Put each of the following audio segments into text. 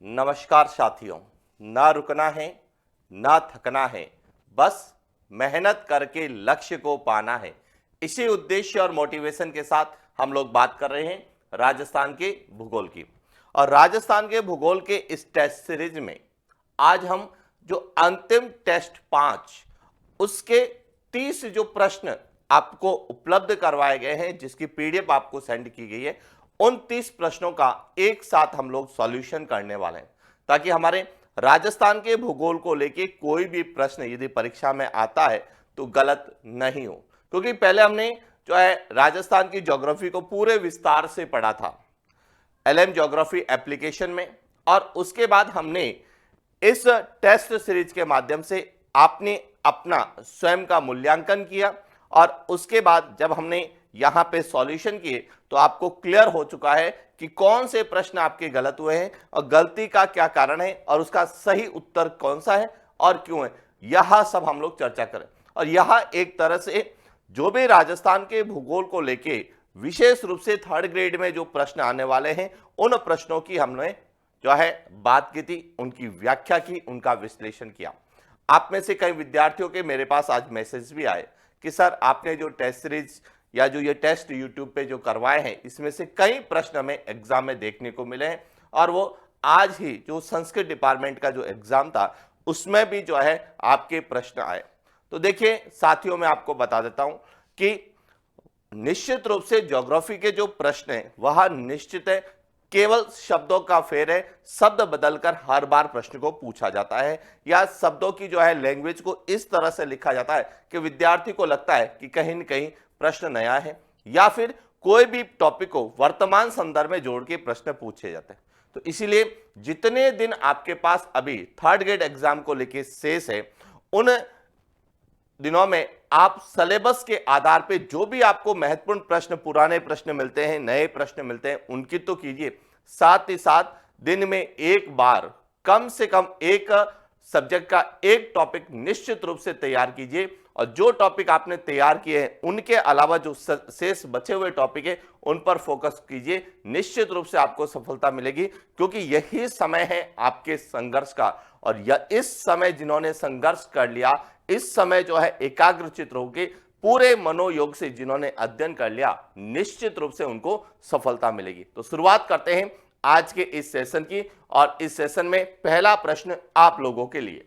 नमस्कार साथियों। ना रुकना है, ना थकना है, बस मेहनत करके लक्ष्य को पाना है। इसी उद्देश्य और मोटिवेशन के साथ हम लोग बात कर रहे हैं राजस्थान के भूगोल की। और राजस्थान के भूगोल के इस टेस्ट सीरीज में आज हम जो अंतिम टेस्ट 5 उसके 30 जो प्रश्न आपको उपलब्ध करवाए गए हैं, जिसकी पीडीएफ आपको सेंड की गई है, उन 30 प्रश्नों का एक साथ हम लोग सॉल्यूशन करने वाले हैं, ताकि हमारे राजस्थान के भूगोल को लेके कोई भी प्रश्न यदि परीक्षा में आता है तो गलत नहीं हो। क्योंकि पहले हमने जो है राजस्थान की ज्योग्राफी को पूरे विस्तार से पढ़ा था एलएम ज्योग्राफी एप्लीकेशन में, और उसके बाद हमने इस टेस्ट सीरीज के माध्यम से आपने अपना स्वयं का मूल्यांकन किया, और उसके बाद जब हमने यहां पे सॉल्यूशन किए तो आपको क्लियर हो चुका है कि कौन से प्रश्न आपके गलत हुए हैं और गलती का क्या कारण है और उसका सही उत्तर कौन सा है और क्यों है। यह सब हम लोग चर्चा करें। और यह एक तरह से जो भी राजस्थान के भूगोल को लेके विशेष रूप से 3rd ग्रेड में जो प्रश्न आने वाले हैं, उन प्रश्नों की हमने जो है बात की थी, उनकी व्याख्या की, उनका विश्लेषण किया। आप में से कई विद्यार्थियों के मेरे पास आज मैसेज भी आए कि सर आपने जो टेस्ट सीरीज या जो ये टेस्ट यूट्यूब पे जो करवाए हैं, इसमें से कई प्रश्न हमें एग्जाम में देखने को मिले हैं, और वो आज ही जो संस्कृत डिपार्टमेंट का जो एग्जाम था उसमें भी जो है आपके प्रश्न आए। तो देखिए साथियों, मैं आपको बता देता हूं कि निश्चित रूप से ज्योग्राफी के जो प्रश्न है वह निश्चित है, केवल शब्दों का फेर है। शब्द बदलकर हर बार प्रश्न को पूछा जाता है, या शब्दों की जो है लैंग्वेज को इस तरह से लिखा जाता है कि विद्यार्थी को लगता है कि कहीं न कहीं प्रश्न नया है, या फिर कोई भी टॉपिक को वर्तमान संदर्भ में जोड़ के प्रश्न पूछे जाते हैं। तो इसीलिए जितने दिन आपके पास अभी 3rd ग्रेड एग्जाम को लेके शेष है, उन दिनों में आप सिलेबस के आधार पे जो भी आपको महत्वपूर्ण प्रश्न, पुराने प्रश्न मिलते हैं, नए प्रश्न मिलते हैं, उनकी तो कीजिए। साथ ही साथ दिन में एक बार कम से कम एक सब्जेक्ट का एक टॉपिक निश्चित रूप से तैयार कीजिए, और जो टॉपिक आपने तैयार किए हैं उनके अलावा जो शेष बचे हुए टॉपिक है उन पर फोकस कीजिए। निश्चित रूप से आपको सफलता मिलेगी, क्योंकि यही समय है आपके संघर्ष का। और इस समय जिन्होंने संघर्ष कर लिया, इस समय जो है एकाग्रचित्त होकर पूरे मनोयोग से जिन्होंने अध्ययन कर लिया, निश्चित रूप से उनको सफलता मिलेगी। तो शुरुआत करते हैं आज के इस सेशन की, और इस सेशन में पहला प्रश्न आप लोगों के लिए,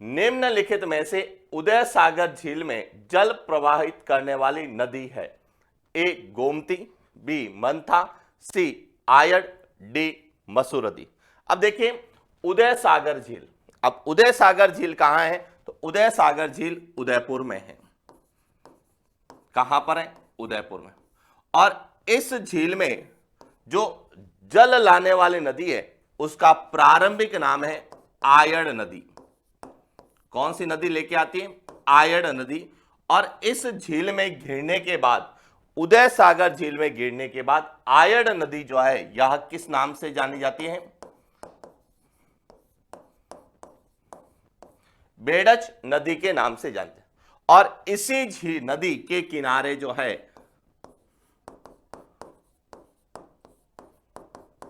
निम्नलिखित में से उदय सागर झील में जल प्रवाहित करने वाली नदी है? ए गोमती, बी मंथा, सी आयड़, डी मसूरदी। अब देखिए उदय सागर झील, अब उदय सागर झील कहां है? तो उदय सागर झील उदयपुर में है। कहां पर है? उदयपुर में। और इस झील में जो जल लाने वाली नदी है उसका प्रारंभिक नाम है आयड़ नदी। कौन सी नदी लेके आती है? आयड़ नदी। और इस झील में गिरने के बाद, उदय सागर झील में गिरने के बाद आयड़ नदी जो है यह किस नाम से जानी जाती है? बेडच नदी के नाम से जानते हैं। और इसी झील नदी के किनारे जो है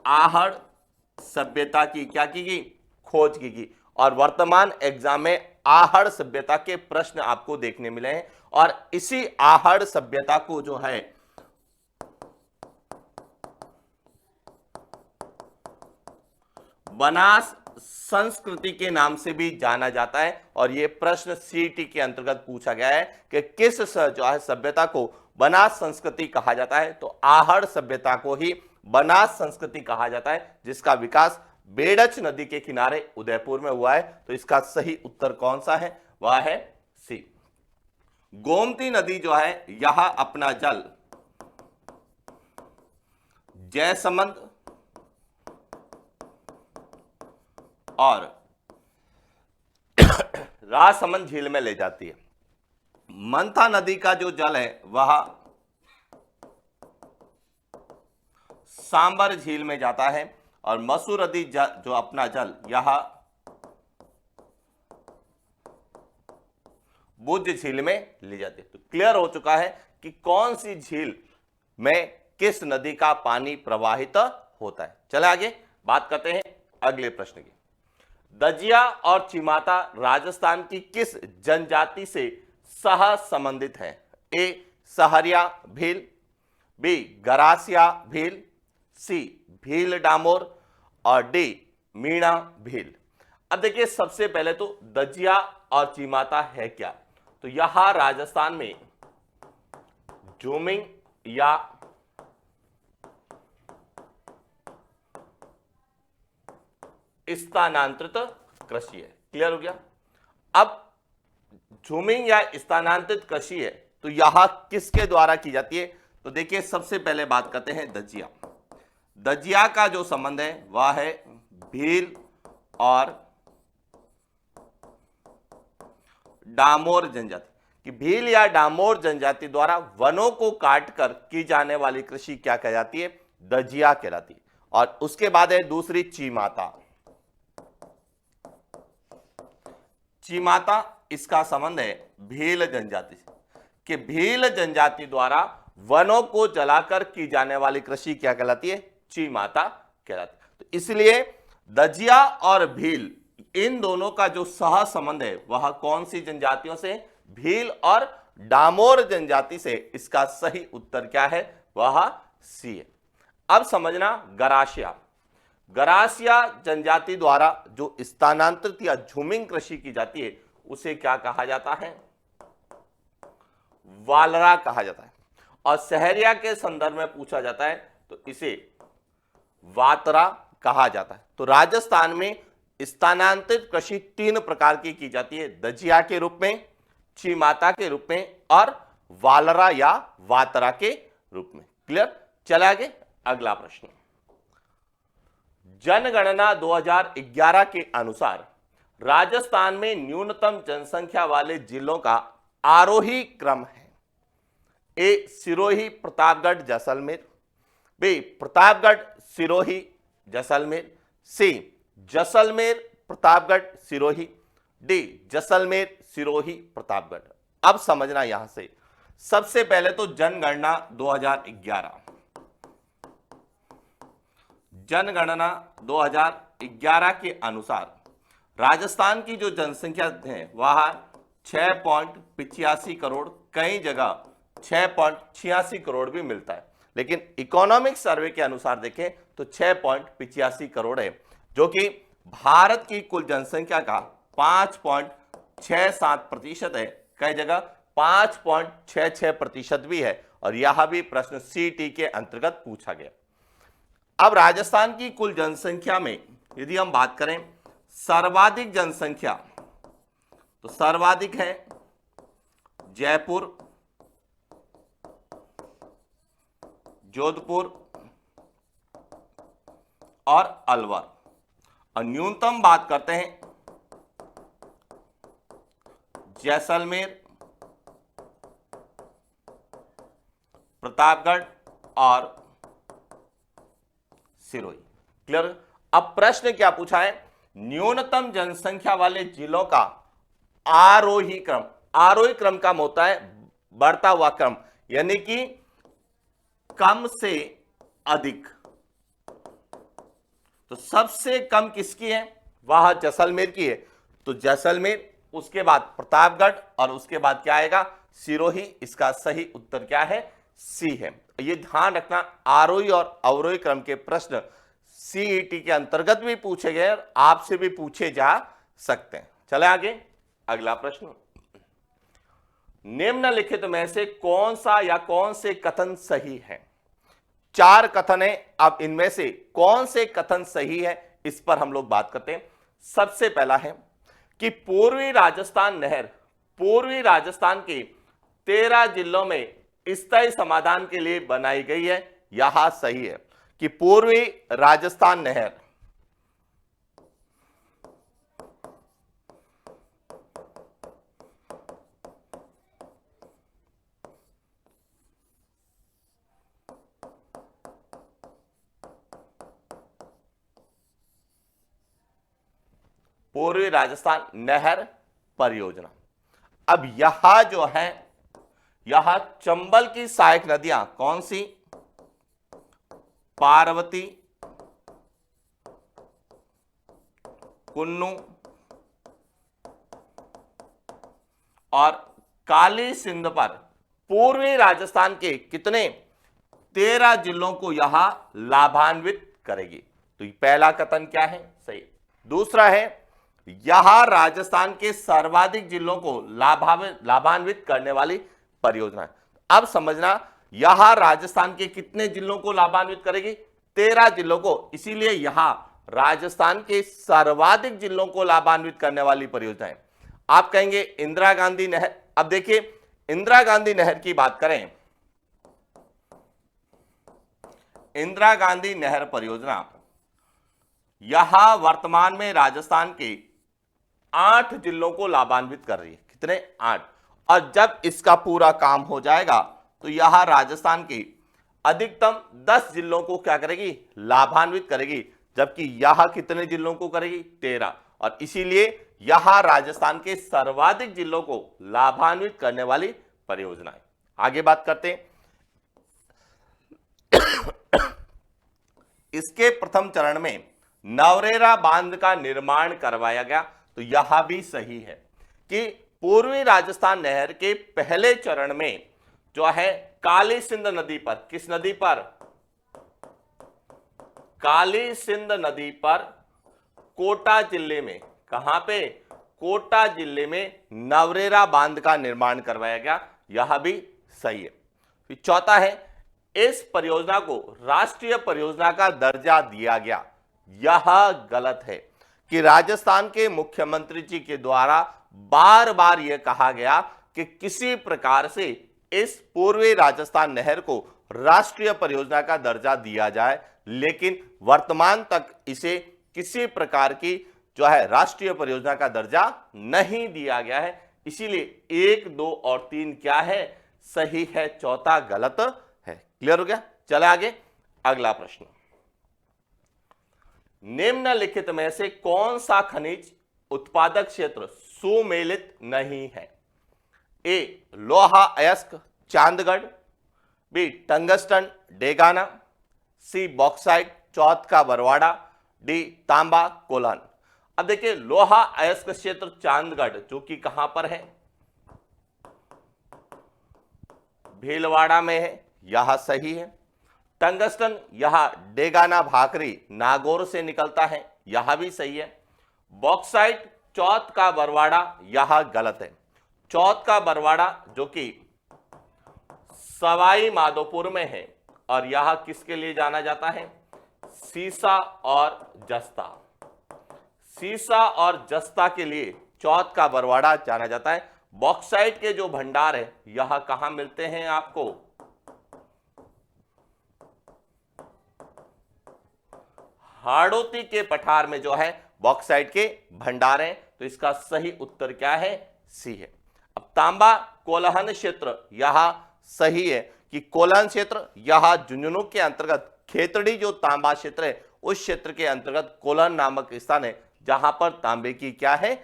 आहड़ सभ्यता की क्या की गई? खोज की गई। और वर्तमान एग्जाम में आहड़ सभ्यता के प्रश्न आपको देखने मिले हैं, और इसी आहड़ सभ्यता को जो है बनास संस्कृति के नाम से भी जाना जाता है। और यह प्रश्न सीटी के अंतर्गत पूछा गया है कि किस जो है सभ्यता को बनास संस्कृति कहा जाता है? तो आहड़ सभ्यता को ही बनास संस्कृति कहा जाता है, जिसका विकास बेडच नदी के किनारे उदयपुर में हुआ है। तो इसका सही उत्तर कौन सा है? वह है सी। गोमती नदी जो है यह अपना जल जयसमंद और राजसमंद झील में ले जाती है। मंथा नदी का जो जल है वह सांबर झील में जाता है, और मसूरदी जो अपना जल यह बुद्ध झील में ले जाती है। तो क्लियर हो चुका है कि कौन सी झील में किस नदी का पानी प्रवाहित होता है। चले आगे बात करते हैं अगले प्रश्न की। दजिया और चिमाता राजस्थान की किस जनजाति से सह संबंधित है? ए सहरिया भील, बी गरासिया भील, सी भील डामोर और डी मीणा भील। अब देखिए सबसे पहले तो दजिया और चिमाता है क्या? तो यहां राजस्थान में झूमिंग या स्थानांतरित कृषि है। क्लियर हो गया? अब झूमिंग या स्थानांतरित कृषि है तो यहां किसके द्वारा की जाती है? तो देखिए सबसे पहले बात करते हैं दजिया। दजिया का जो संबंध है वह है भील और डामोर जनजाति कि भील या डामोर जनजाति द्वारा वनों को काटकर की जाने वाली कृषि क्या कहलाती है? दजिया कहलाती है। और उसके बाद है दूसरी चिमाता। चिमाता इसका संबंध है भील जनजाति से कि भील जनजाति द्वारा वनों को जलाकर की जाने वाली कृषि क्या कहलाती है? चिमाता कहलाती है। तो इसलिए दजिया और भील इन दोनों का जो सह संबंध है वह कौन सी जनजातियों से? भील और डामोर जनजाति से। इसका सही उत्तर क्या है? वह सी है। अब समझना गरासिया। गरासिया जनजाति द्वारा जो स्थानांतरित या झूमिंग कृषि की जाती है उसे क्या कहा जाता है? वालरा कहा जाता है। और सहरिया के संदर्भ में पूछा जाता है तो इसे वातरा कहा जाता है। तो राजस्थान में स्थानांतरित कृषि तीन प्रकार की जाती है, दजिया के रूप में, चिमाता के रूप में और वालरा या वातरा के रूप में। क्लियर? चले आगे अगला प्रश्न। जनगणना 2011 के अनुसार राजस्थान में न्यूनतम जनसंख्या वाले जिलों का आरोही क्रम है। ए सिरोही प्रतापगढ़ जैसलमेर, बी प्रतापगढ़ सिरोही जैसलमेर, सी जैसलमेर प्रतापगढ़ सिरोही, डी जैसलमेर सिरोही प्रतापगढ़। अब समझना यहां से सबसे पहले तो जनगणना 2011। जनगणना 2011 के अनुसार राजस्थान की जो जनसंख्या है वह 6.85 करोड़, कई जगह 6.86 करोड़ भी मिलता है, लेकिन इकोनॉमिक सर्वे के अनुसार देखें तो 6.85 करोड़ है, जो कि भारत की कुल जनसंख्या का 5.67% है, कई जगह 5.66% भी है। और यह भी प्रश्न सीटी के अंतर्गत पूछा गया। अब राजस्थान की कुल जनसंख्या में यदि हम बात करें सर्वाधिक जनसंख्या, तो सर्वाधिक है जयपुर, जोधपुर और अलवर। और न्यूनतम बात करते हैं जैसलमेर, प्रतापगढ़ और सिरोही। क्लियर? अब प्रश्न क्या पूछा है? न्यूनतम जनसंख्या वाले जिलों का आरोही क्रम। आरोही क्रम का होता है बढ़ता हुआ क्रम, यानी कि कम से अधिक। तो सबसे कम किसकी है? वह जैसलमेर की है। तो जैसलमेर, उसके बाद प्रतापगढ़ और उसके बाद क्या आएगा? सिरोही। इसका सही उत्तर क्या है? सी है। ये ध्यान रखना, आरोही और अवरोही क्रम के प्रश्न सीईटी के अंतर्गत भी पूछे गए और आपसे भी पूछे जा सकते हैं। चले आगे अगला प्रश्न। निम्नलिखित में से कौन सा या कौन से कथन सही है? 4 कथन है। अब इनमें से कौन से कथन सही है इस पर हम लोग बात करते हैं। सबसे पहला है कि पूर्वी राजस्थान नहर पूर्वी राजस्थान के 13 जिलों में स्थायी समाधान के लिए बनाई गई है। यह सही है कि पूर्वी राजस्थान नहर पूर्वी राजस्थान नहर परियोजना। अब यह जो है, यह चंबल की सहायक नदियां कौन सी? पार्वती, कुन्नू और काली सिंध पर पूर्वी राजस्थान के कितने 13 जिलों को यहां लाभान्वित करेगी। तो पहला कथन क्या है, सही। दूसरा है यहां राजस्थान के सर्वाधिक जिलों को लाभान्वित करने वाली परियोजना। अब समझना, यहां राजस्थान के कितने जिलों को लाभान्वित करेगी, 13 जिलों को, इसीलिए यहां राजस्थान के सर्वाधिक जिलों को लाभान्वित करने वाली परियोजना है। आप कहेंगे इंदिरा गांधी नहर। अब देखिए, इंदिरा गांधी नहर की बात करें, इंदिरा गांधी नहर परियोजना यहां वर्तमान में राजस्थान के 8 जिलों को लाभान्वित कर रही है। कितने, 8। और जब इसका पूरा काम हो जाएगा तो यहां राजस्थान के अधिकतम 10 जिलों को क्या करेगी, लाभान्वित करेगी, जबकि यहां कितने जिलों को करेगी, 13। और इसीलिए यहां राजस्थान के सर्वाधिक जिलों को लाभान्वित करने वाली परियोजना है। आगे बात करते हैं। इसके प्रथम चरण में नवरेरा बांध का निर्माण करवाया गया। तो यह भी सही है कि पूर्वी राजस्थान नहर के पहले चरण में जो है काली सिंध नदी पर, किस नदी पर, काली सिंध नदी पर कोटा जिले में, कहां पे, कोटा जिले में नवरेरा बांध का निर्माण करवाया गया। यह भी सही है। फिर चौथा है इस परियोजना को राष्ट्रीय परियोजना का दर्जा दिया गया। यह गलत है कि राजस्थान के मुख्यमंत्री जी के द्वारा बार बार यह कहा गया कि किसी प्रकार से इस पूर्वी राजस्थान नहर को राष्ट्रीय परियोजना का दर्जा दिया जाए, लेकिन वर्तमान तक इसे किसी प्रकार की जो है राष्ट्रीय परियोजना का दर्जा नहीं दिया गया है। इसीलिए 1, 2 और 3 क्या है, सही है, चौथा गलत है। क्लियर हो गया। चले आगे, अगला प्रश्न। निम्नलिखित में से कौन सा खनिज उत्पादक क्षेत्र सुमेलित नहीं है। ए लोहा अयस्क चांदगढ़, बी टंगस्टन डेगाना, सी बॉक्साइट चौथ का बरवाड़ा, डी तांबा कोलान। अब देखिए, लोहा अयस्क क्षेत्र चांदगढ़ जो कि कहां पर है, भीलवाड़ा में है, यह सही है। टंगस्टन यह डेगाना भाकरी नागौर से निकलता है, यह भी सही है। बॉक्साइट चौथ का बरवाड़ा, यह गलत है। चौथ का बरवाड़ा जो कि सवाई माधोपुर में है, और यह किसके लिए जाना जाता है, सीसा और जस्ता। सीसा और जस्ता के लिए चौथ का बरवाड़ा जाना जाता है। बॉक्साइट के जो भंडार है यह कहां मिलते हैं आपको, हाड़ौती के पठार में जो है बॉक्साइट के भंडार हैं। तो इसका सही उत्तर क्या है, सी है। अब तांबा कोल्हन क्षेत्र, यह सही है कि कोल्हन क्षेत्र यह झुंझुनू के अंतर्गत खेतड़ी जो तांबा क्षेत्र है उस क्षेत्र के अंतर्गत कोल्हन नामक स्थान है जहां पर तांबे की क्या है,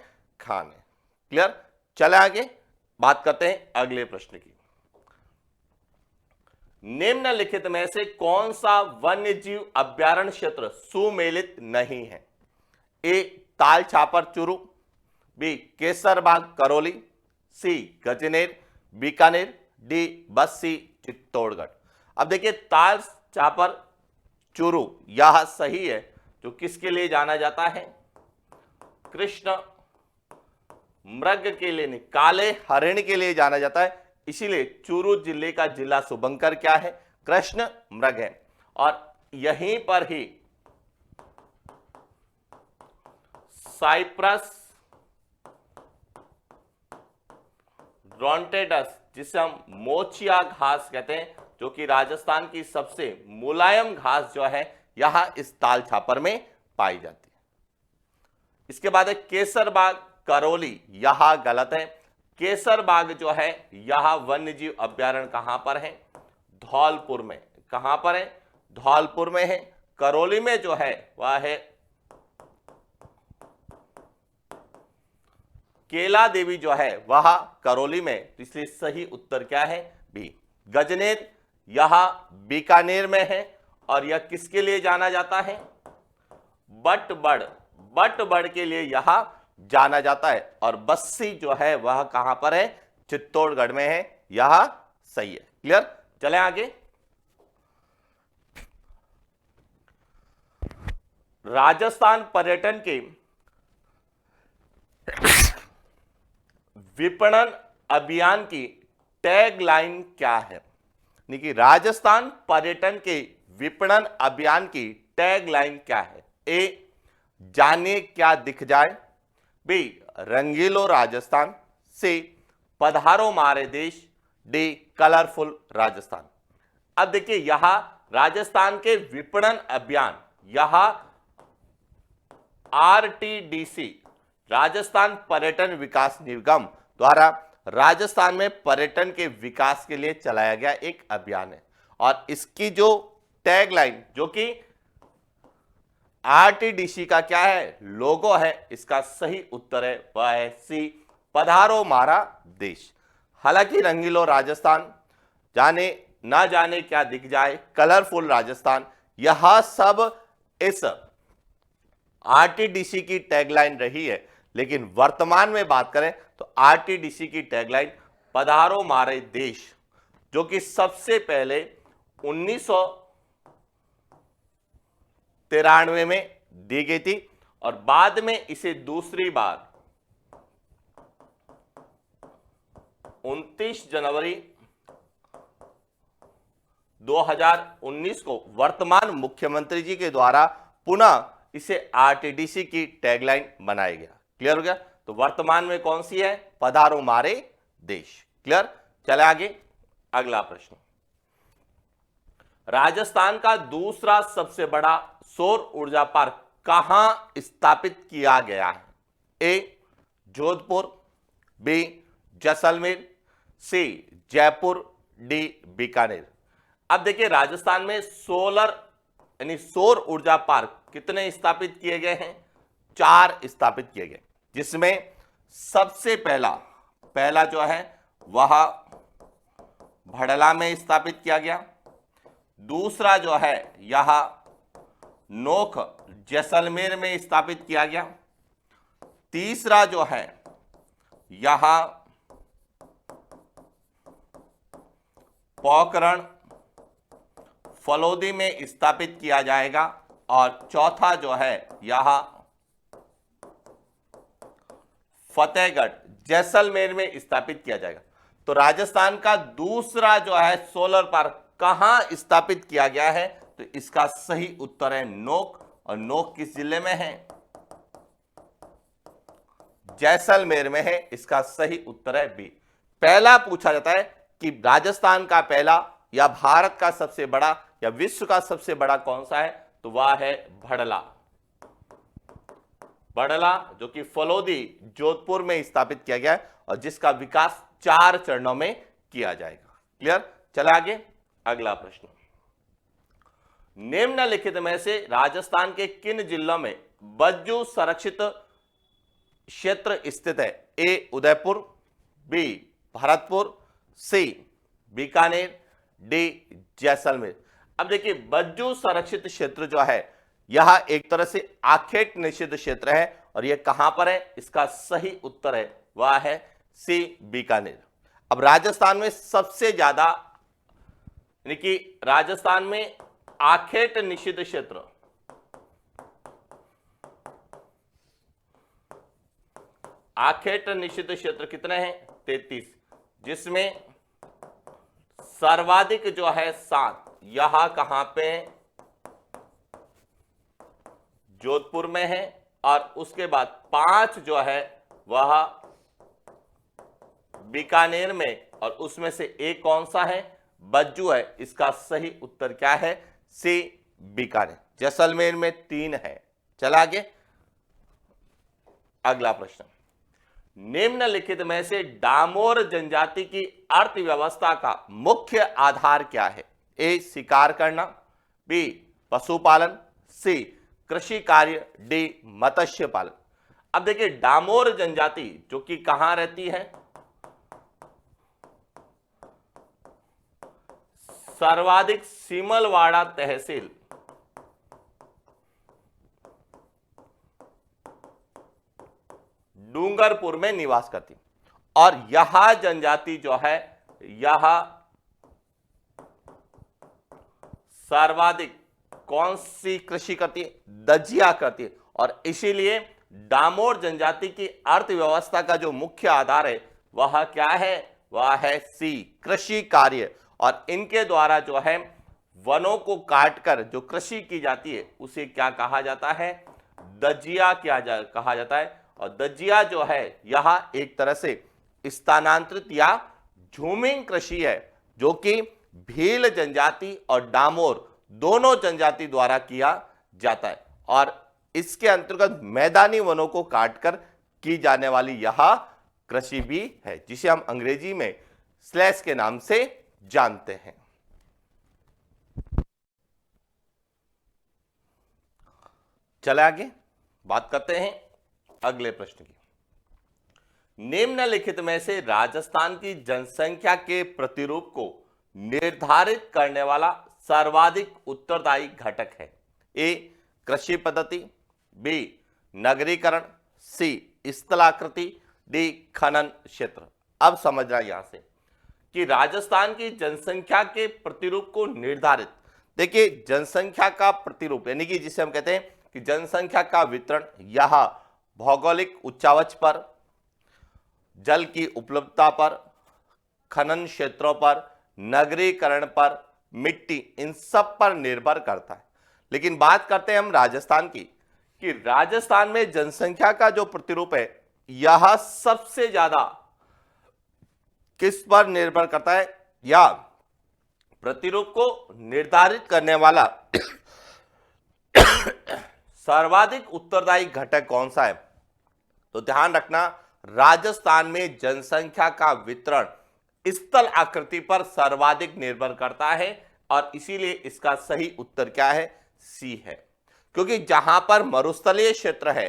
खान है। क्लियर। चले आगे बात करते हैं अगले प्रश्न की। निम्नलिखित में से कौन सा वन्य जीव अभ्यारण्य क्षेत्र सुमेलित नहीं है। ए ताल छापर चूरू, बी केसरबाग करौली, सी गजनेर बीकानेर, डी बस्सी चित्तौड़गढ़। अब देखिए, ताल छापर चूरू यह सही है, जो किसके लिए जाना जाता है, कृष्ण मृग के लिए नहीं, काले हरिण के लिए जाना जाता है। इसीलिए चूरू जिले का जिला शुभंकर क्या है, कृष्ण मृग है। और यहीं पर ही साइप्रस रोंटेडस, जिसे हम मोचिया घास कहते हैं, जो कि राजस्थान की सबसे मुलायम घास जो है यह इस ताल छापर में पाई जाती है। इसके बाद है केसरबाग करौली, यह गलत है। केसरबाग जो है यह वन्य जीव अभ्यारण्य कहां पर है, धौलपुर में। कहां पर है, धौलपुर में है। करौली में जो है वह है केला देवी जो है वह करौली में, तो इसलिए सही उत्तर क्या है, बी। गजनेर यह बीकानेर में है, और यह किसके लिए जाना जाता है, बटबड़ बटबड़ के लिए यह जाना जाता है। और बस्सी जो है वह कहां पर है? चित्तौड़गढ़ में है। यह सही है। क्लियर? चलें आगे। राजस्थान पर्यटन के विपणन अभियान की टैगलाइन क्या है? यानी कि राजस्थान पर्यटन के विपणन अभियान की टैगलाइन क्या है? ए, जाने क्या दिख जाए। बी, रंगीलो राजस्थान। सी, पधारो मारे देश। D, colourful Rajasthan. अब देखिए यहां राजस्थान के विपणन अभियान, यहां आरटीडीसी राजस्थान पर्यटन विकास निगम द्वारा राजस्थान में पर्यटन के विकास के लिए चलाया गया एक अभियान है। और इसकी जो टैगलाइन, जो कि आरटीडीसी का क्या है? लोगो है, इसका सही उत्तर है वह है सी, पधारो मारा देश। हालांकि रंगीलो राजस्थान, जाने ना जाने क्या दिख जाए, कलरफुल राजस्थान, यह सब इस आरटीडीसी की टैगलाइन रही है। लेकिन वर्तमान में बात करें तो आरटीडीसी की टैगलाइन पधारो मारे देश, जो कि सबसे पहले 1993 में दी गई थी और बाद में इसे दूसरी बार 29 जनवरी 2019 को वर्तमान मुख्यमंत्री जी के द्वारा पुनः इसे आरटीडीसी की टैगलाइन बनाया गया। क्लियर हो गया? तो वर्तमान में कौन सी है? पधारो मारे देश। क्लियर? चले आगे। अगला प्रश्न, राजस्थान का दूसरा सबसे बड़ा सौर ऊर्जा पार्क कहां स्थापित किया गया है? ए, जोधपुर। बी, जैसलमेर। सी, जयपुर। डी, बीकानेर। अब देखिए राजस्थान में सोलर यानी सौर ऊर्जा पार्क कितने स्थापित किए गए हैं? 4 स्थापित किए गए, जिसमें सबसे पहला जो है वह भड़ला में स्थापित किया गया। दूसरा जो है यह नोख जैसलमेर में स्थापित किया गया। तीसरा जो है यह पोखरण फलोदी में स्थापित किया जाएगा। और चौथा जो है यह फतेहगढ़ जैसलमेर में स्थापित किया जाएगा। तो राजस्थान का दूसरा जो है सोलर पार्क कहां स्थापित किया गया है? तो इसका सही उत्तर है नोक। और नोक किस जिले में है? जैसलमेर में है। इसका सही उत्तर है बी। पहला पूछा जाता है कि राजस्थान का पहला या भारत का सबसे बड़ा या विश्व का सबसे बड़ा कौन सा है? तो वह है भड़ला। भड़ला जो कि फलोदी जोधपुर में स्थापित किया गया है और जिसका विकास 4 चरणों में किया जाएगा। क्लियर? चला आगे। अगला प्रश्न, निम्नलिखित में से राजस्थान के किन जिलों में बज्जू संरक्षित क्षेत्र स्थित है? ए, उदयपुर। बी, भरतपुर। सी, बीकानेर। डी, जैसलमेर। अब देखिए बज्जू संरक्षित क्षेत्र जो है यह एक तरह से आखेट निषिद्ध क्षेत्र है और यह कहां पर है? इसका सही उत्तर है वह है सी, बीकानेर। अब राजस्थान में सबसे ज्यादा यानी कि राजस्थान में आखेट निषिद्ध क्षेत्र कितने हैं? 33, जिसमें सर्वाधिक जो है 7 यहां कहां पे? जोधपुर में है। और उसके बाद 5 जो है वह बीकानेर में, और उसमें से एक कौन सा है? बज्जू है। इसका सही उत्तर क्या है? सी, बीकानेर। जैसलमेर में 3 है। चला आगे। अगला प्रश्न, निम्नलिखित में से डामोर जनजाति की अर्थव्यवस्था का मुख्य आधार क्या है? ए, शिकार करना। बी, पशुपालन। सी, कृषि कार्य। डी, मत्स्य पालन। अब देखिए डामोर जनजाति जो कि कहां रहती है? सर्वाधिक सीमलवाड़ा तहसील डूंगरपुर में निवास करती। और यह जनजाति जो है यह सर्वाधिक कौन सी कृषि करती है? दजिया करती है। और इसीलिए डामोर जनजाति की अर्थव्यवस्था का जो मुख्य आधार है वह क्या है? वह है सी, कृषि कार्य। और इनके द्वारा जो है वनों को काटकर जो कृषि की जाती है उसे क्या कहा जाता है? दजिया कहा जाता है। और दजिया जो है यह एक तरह से स्थानांतरित या झूमिंग कृषि है, जो कि भील जनजाति और डामोर दोनों जनजाति द्वारा किया जाता है। और इसके अंतर्गत मैदानी वनों को काटकर की जाने वाली यह कृषि भी है, जिसे हम अंग्रेजी में स्लैश के नाम से जानते हैं। चले आगे बात करते हैं अगले प्रश्न की। निम्नलिखित में से राजस्थान की जनसंख्या के प्रतिरूप को निर्धारित करने वाला सर्वाधिक उत्तरदायी घटक है? ए, कृषि पद्धति, बी, नगरीकरण, सी, स्थलाकृति, डी, खनन क्षेत्र। अब समझना यहां से कि राजस्थान की जनसंख्या के प्रतिरूप को निर्धारित, देखिए जनसंख्या का प्रतिरूप यानी कि जिसे हम कहते हैं कि जनसंख्या का वितरण, यह भौगोलिक उच्चावच पर, जल की उपलब्धता पर, खनन क्षेत्रों पर, नगरीकरण पर, मिट्टी, इन सब पर निर्भर करता है। लेकिन बात करते हैं हम राजस्थान की, कि राजस्थान में जनसंख्या का जो प्रतिरूप है यह सबसे ज्यादा किस पर निर्भर करता है, या प्रतिरूप को निर्धारित करने वाला सर्वाधिक उत्तरदायी घटक कौन सा है? तो ध्यान रखना, राजस्थान में जनसंख्या का वितरण स्थल आकृति पर सर्वाधिक निर्भर करता है। और इसीलिए इसका सही उत्तर क्या है? सी है। क्योंकि जहां पर मरुस्थलीय क्षेत्र है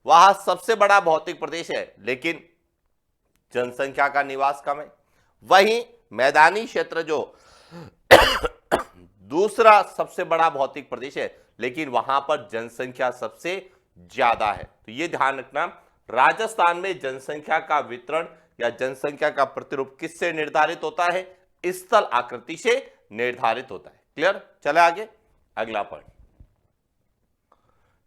वह सबसे बड़ा भौतिक प्रदेश है, लेकिन जनसंख्या का निवास कम है। वहीं मैदानी क्षेत्र जो दूसरा सबसे बड़ा भौतिक प्रदेश है, लेकिन वहां पर जनसंख्या सबसे ज्यादा है। तो यह ध्यान रखना, राजस्थान में जनसंख्या का वितरण या जनसंख्या का प्रतिरूप किससे निर्धारित होता है? स्थल आकृति से निर्धारित होता है। क्लियर? चले आगे अगला पॉइंट।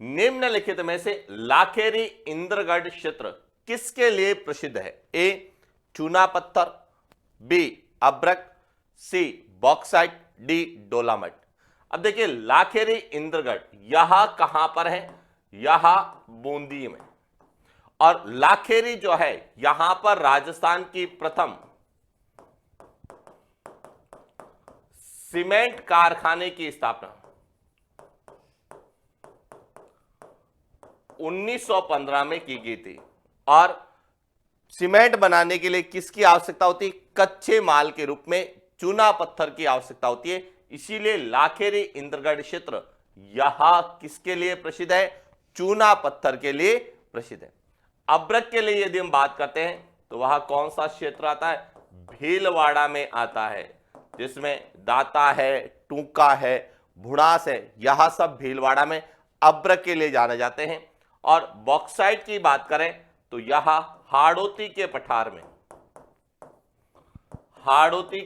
निम्नलिखित में से लाखेरी इंद्रगढ़ क्षेत्र किसके लिए प्रसिद्ध है? ए, चूना पत्थर, बी, अब्रक, सी, बॉक्साइट, डी, डोलामाइट। अब देखिए लाखेरी इंद्रगढ़ यह कहां पर है? यह बूंदी में। और लाखेरी जो है यहां पर राजस्थान की प्रथम सीमेंट कारखाने की स्थापना 1915 में की गई थी। और सीमेंट बनाने के लिए किसकी आवश्यकता होती है? कच्चे माल के रूप में चूना पत्थर की आवश्यकता होती है। इसीलिए लाखेरी इंद्रगढ़ क्षेत्र यह किसके लिए प्रसिद्ध है? चूना पत्थर के लिए प्रसिद्ध है। अब्रक के लिए यदि हम बात करते हैं तो वह कौन सा क्षेत्र आता है? भीलवाड़ा में आता है, जिसमें दाता है, टूका है, भुड़ास है, यह सब भीलवाड़ा में अब्रक के लिए जाने जाते हैं। और बॉक्साइट की बात करें तो यह हाड़ौती के पठार में, हाड़ौती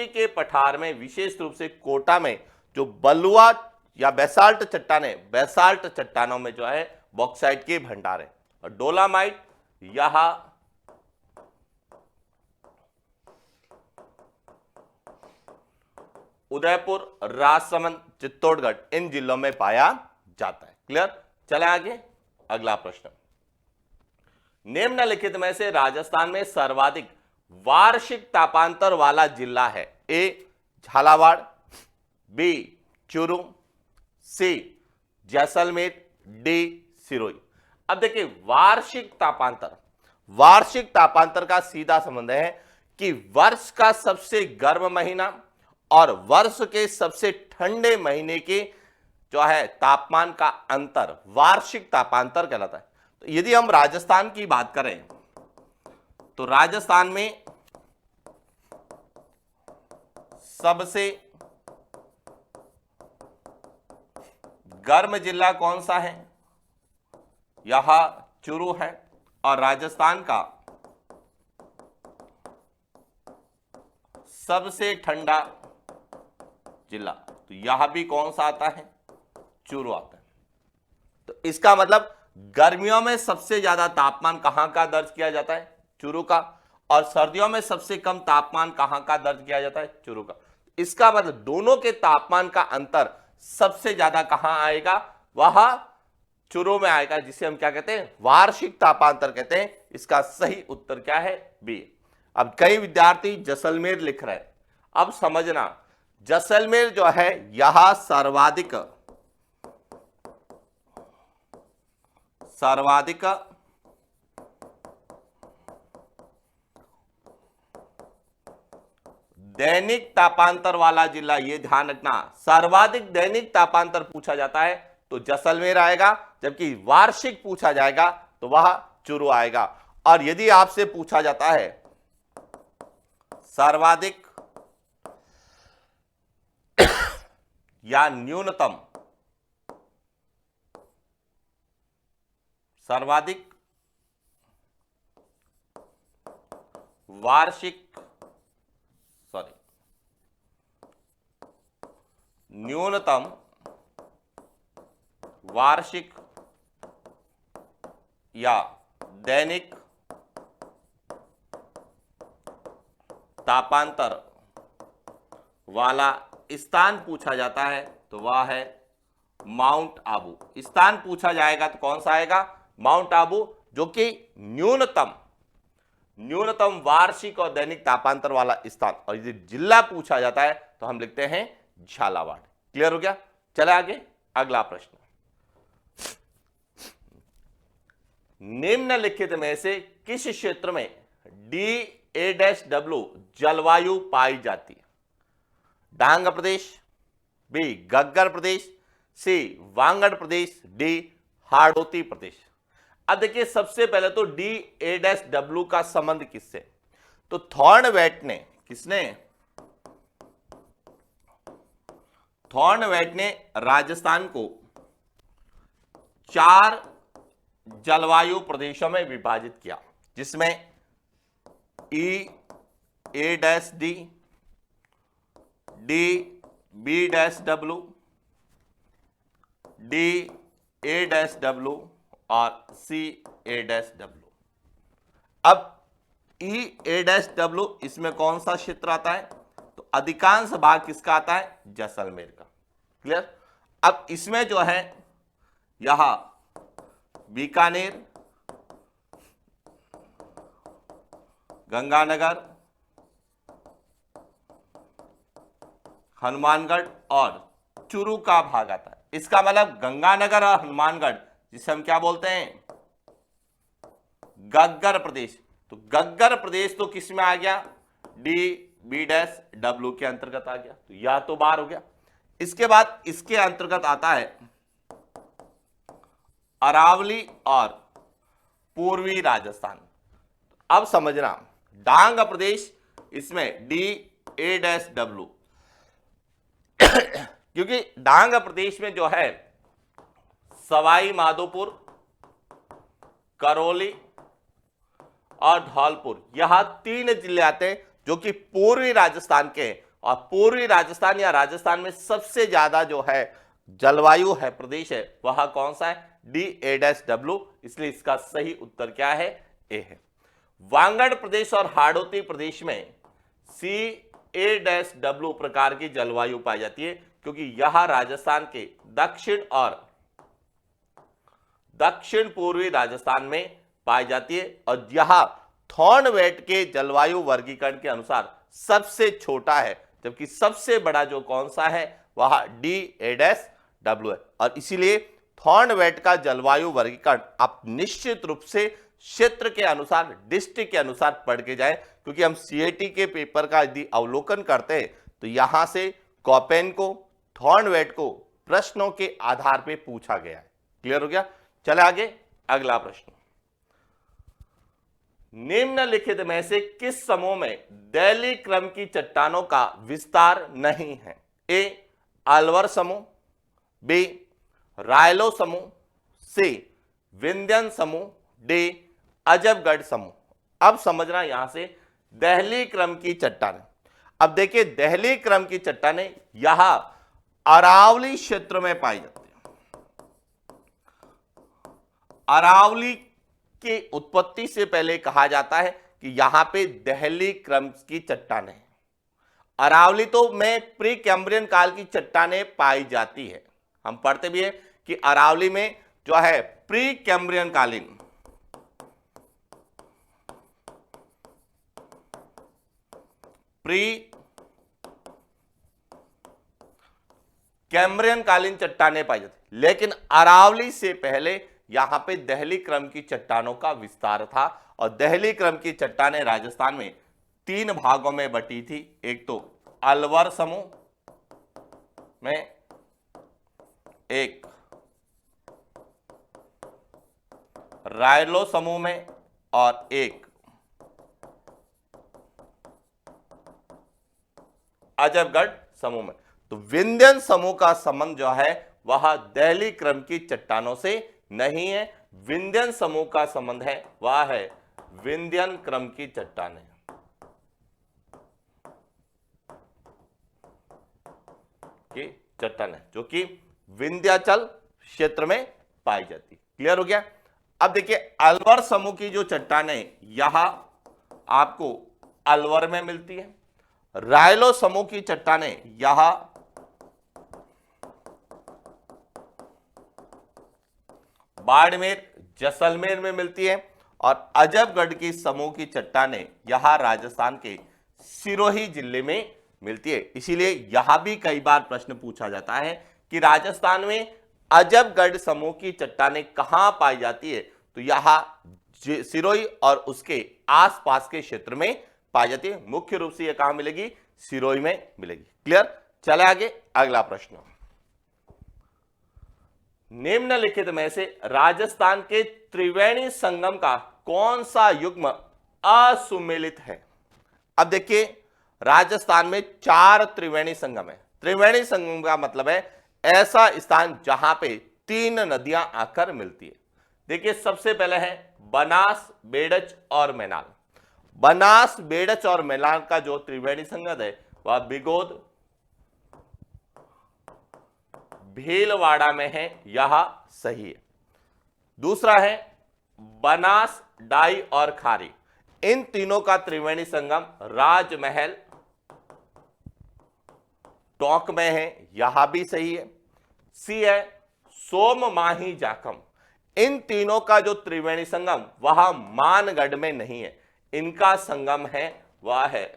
के पठार में विशेष रूप से कोटा में जो बलुआ या बेसाल्ट चट्टाने, बेसाल्ट चट्टानों में जो है बॉक्साइट के भंडार है। और डोलामाइट यह उदयपुर, राजसमंद, चित्तौड़गढ़ इन जिलों में पाया जाता है। क्लियर? चले आगे अगला प्रश्न। निम्नलिखित में से राजस्थान में सर्वाधिक वार्षिक तापांतर वाला जिला है? ए, झालावाड़, बी, चूरू, सी, जैसलमेर, डी, सिरोही। अब देखिए वार्षिक तापांतर का सीधा संबंध है कि वर्ष का सबसे गर्म महीना और वर्ष के सबसे ठंडे महीने के जो है तापमान का अंतर वार्षिक तापांतर कहलाता है। तो यदि हम राजस्थान की बात करें तो राजस्थान में सबसे गर्म जिला कौन सा है? यहां चुरू है, और राजस्थान का सबसे ठंडा जिला, तो यहां भी कौन सा आता है? चुरू आता है। तो इसका मतलब गर्मियों में सबसे ज्यादा तापमान कहां का दर्ज किया जाता है? चुरू का। और सर्दियों में सबसे कम तापमान कहां का दर्ज किया जाता है? चुरू का। इसका मतलब दोनों के तापमान का अंतर सबसे ज्यादा कहां आएगा? वह चुरू में आएगा, जिसे हम क्या कहते हैं? वार्षिक तापांतर कहते हैं। इसका सही उत्तर क्या है? बी। अब कई विद्यार्थी जैसलमेर लिख रहे हैं। अब समझना, जैसलमेर जो है यहां सर्वाधिक दैनिक तापांतर वाला जिला। ये ध्यान रखना, सर्वाधिक दैनिक तापांतर पूछा जाता है तो जैसलमेर आएगा, जबकि वार्षिक पूछा जाएगा तो वह चुरू आएगा। और यदि आपसे पूछा जाता है सर्वाधिक या न्यूनतम, सर्वाधिक वार्षिक, सॉरी, न्यूनतम वार्षिक या दैनिक तापांतर वाला स्थान पूछा जाता है तो वह है माउंट आबू। स्थान पूछा जाएगा तो कौन सा आएगा? माउंट आबू, जो कि न्यूनतम वार्षिक और दैनिक तापांतर वाला स्थान। और यदि जिला पूछा जाता है तो हम लिखते हैं झालावाड़। क्लियर हो गया? चले आगे, अगला प्रश्न। निम्नलिखित में से किस क्षेत्र में DA-W जलवायु पाई जाती है? डांग प्रदेश, बी गग्गर प्रदेश, सी वांगड़ प्रदेश, डी हाड़ौती प्रदेश। अब देखिए, सबसे पहले तो DA-W का संबंध किससे? तो थॉर्नवेट ने, किसने? थॉर्नवेट ने राजस्थान को 4 जलवायु प्रदेशों में विभाजित किया, जिसमें EA-D, DB-W, DA-W और CA-W। अब EA-W इसमें कौन सा क्षेत्र आता है? तो अधिकांश भाग किसका आता है? जैसलमेर का। क्लियर? अब इसमें जो है यहां बीकानेर, गंगानगर, हनुमानगढ़ और चुरू का भाग आता है। इसका मतलब गंगानगर और हनुमानगढ़, जिसे हम क्या बोलते हैं? गग्गर प्रदेश। तो गग्गर प्रदेश तो किस में आ गया? DB-W के अंतर्गत आ गया। तो यह तो बाहर हो गया। इसके बाद इसके अंतर्गत आता है अरावली और पूर्वी राजस्थान। अब समझना, डांग प्रदेश इसमें DA-W, क्योंकि डांग प्रदेश में जो है सवाई माधोपुर, करौली और धौलपुर, यह 3 जिले आते हैं जो कि पूर्वी राजस्थान के, और पूर्वी राजस्थान या राजस्थान में सबसे ज्यादा जो है जलवायु है, प्रदेश है, वह कौन सा है? DA-W। इसलिए इसका सही उत्तर क्या है? ए है। वांगड़ प्रदेश और हाड़ौती प्रदेश में CA-W प्रकार की जलवायु पाई जाती है, क्योंकि यह राजस्थान के दक्षिण और दक्षिण पूर्वी राजस्थान में पाई जाती है, और यह थॉर्नवेट के जलवायु वर्गीकरण के अनुसार सबसे छोटा है, जबकि सबसे बड़ा जो कौन सा है वह DA-W है। और इसीलिए थॉर्नवेट का जलवायु वर्गीकरण आप निश्चित रूप से क्षेत्र के अनुसार, डिस्ट्रिक्ट के अनुसार पढ़ के जाए, क्योंकि हम CAT के पेपर का यदि अवलोकन करते हैं तो यहां से कॉपेन को, थॉर्नवेट को प्रश्नों के आधार पर पूछा गया है। क्लियर हो गया? चले आगे, अगला प्रश्न। निम्नलिखित में से किस समूह में दैली क्रम की चट्टानों का विस्तार नहीं है? ए अलवर समूह, बी रायलो समूह, सी विंध्यन समूह, डी अजबगढ़ समूह। अब समझना यहां से दहली क्रम की चट्टानें। अब देखिए दहली क्रम की चट्टानें यहां अरावली क्षेत्र में पाई जाती है। अरावली की उत्पत्ति से पहले कहा जाता है कि यहां पे दहली क्रम की चट्टानें, अरावली तो में प्री कैम्ब्रियन काल की चट्टानें पाई जाती है। हम पढ़ते भी है कि अरावली में जो है प्री कैम्ब्रियन कालीन, प्री कैम्ब्रियन कालीन चट्टानें पाई जाती, लेकिन अरावली से पहले यहां पे दहली क्रम की चट्टानों का विस्तार था। और दहली क्रम की चट्टानें राजस्थान में 3 भागों में बटी थी। एक तो अलवर समूह में, एक रायलो समूह में, और एक अजबगढ़ समूह में। तो विंध्यन समूह का संबंध जो है वह दहली क्रम की चट्टानों से नहीं है। विंध्यन समूह का संबंध है वह है विंध्यन क्रम की चट्टानें की चट्टानें जो कि विंध्याचल क्षेत्र में पाई जाती। क्लियर हो गया। अब देखिए अलवर समूह की जो चट्टानें यहां आपको अलवर में मिलती है। रायलो समूह की चट्टानें यहां बाड़मेर, जैसलमेर में मिलती है। और अजबगढ़ की समूह की चट्टानें यहां राजस्थान के सिरोही जिले में मिलती है। इसीलिए यहां भी कई बार प्रश्न पूछा जाता है कि राजस्थान में अजबगढ़ समूह की चट्टानें कहां पाई जाती है। तो यहां सिरोही और उसके आसपास के क्षेत्र में पाई जाती है। मुख्य रूप से यह कहां मिलेगी, सिरोही में मिलेगी। क्लियर। चले आगे, अगला प्रश्न। निम्नलिखित में से राजस्थान के त्रिवेणी संगम का कौन सा युग्म असुमेलित है। अब देखिए राजस्थान में 4 त्रिवेणी संगम है। त्रिवेणी संगम का मतलब है ऐसा स्थान जहां पे 3 नदियां आकर मिलती है। देखिए सबसे पहले है बनास, बेड़च और मैनाल। बनास, बेड़च और मैनाल का जो त्रिवेणी संगम है वह बिगोद, भीलवाड़ा में है, यह सही है। दूसरा है बनास, डाई और खारी। इन तीनों का त्रिवेणी संगम राजमहल, टोंक में है, यह भी सही है। सी है सोममाही, जाखम। इन तीनों का जो त्रिवेणी संगम वह मानगढ़ में नहीं है, इनका संगम है वह है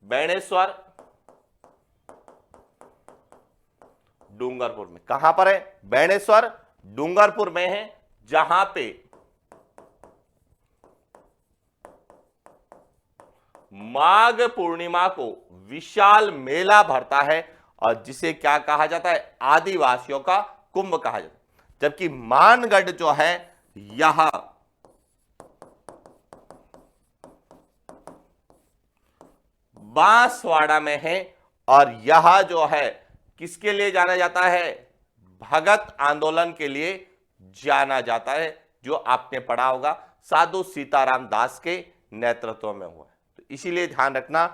बेणेश्वर, डूंगरपुर में। कहां पर है, बेणेश्वर डूंगरपुर में है, जहां पे माघ पूर्णिमा को विशाल मेला भरता है और जिसे क्या कहा जाता है, आदिवासियों का कुंभ कहा जाता है। जबकि मानगढ़ जो है यह बांसवाड़ा में है और यह जो है किसके लिए जाना जाता है, भगत आंदोलन के लिए जाना जाता है, जो आपने पढ़ा होगा साधु सीताराम दास के नेतृत्व में हुआ है। तो इसीलिए ध्यान रखना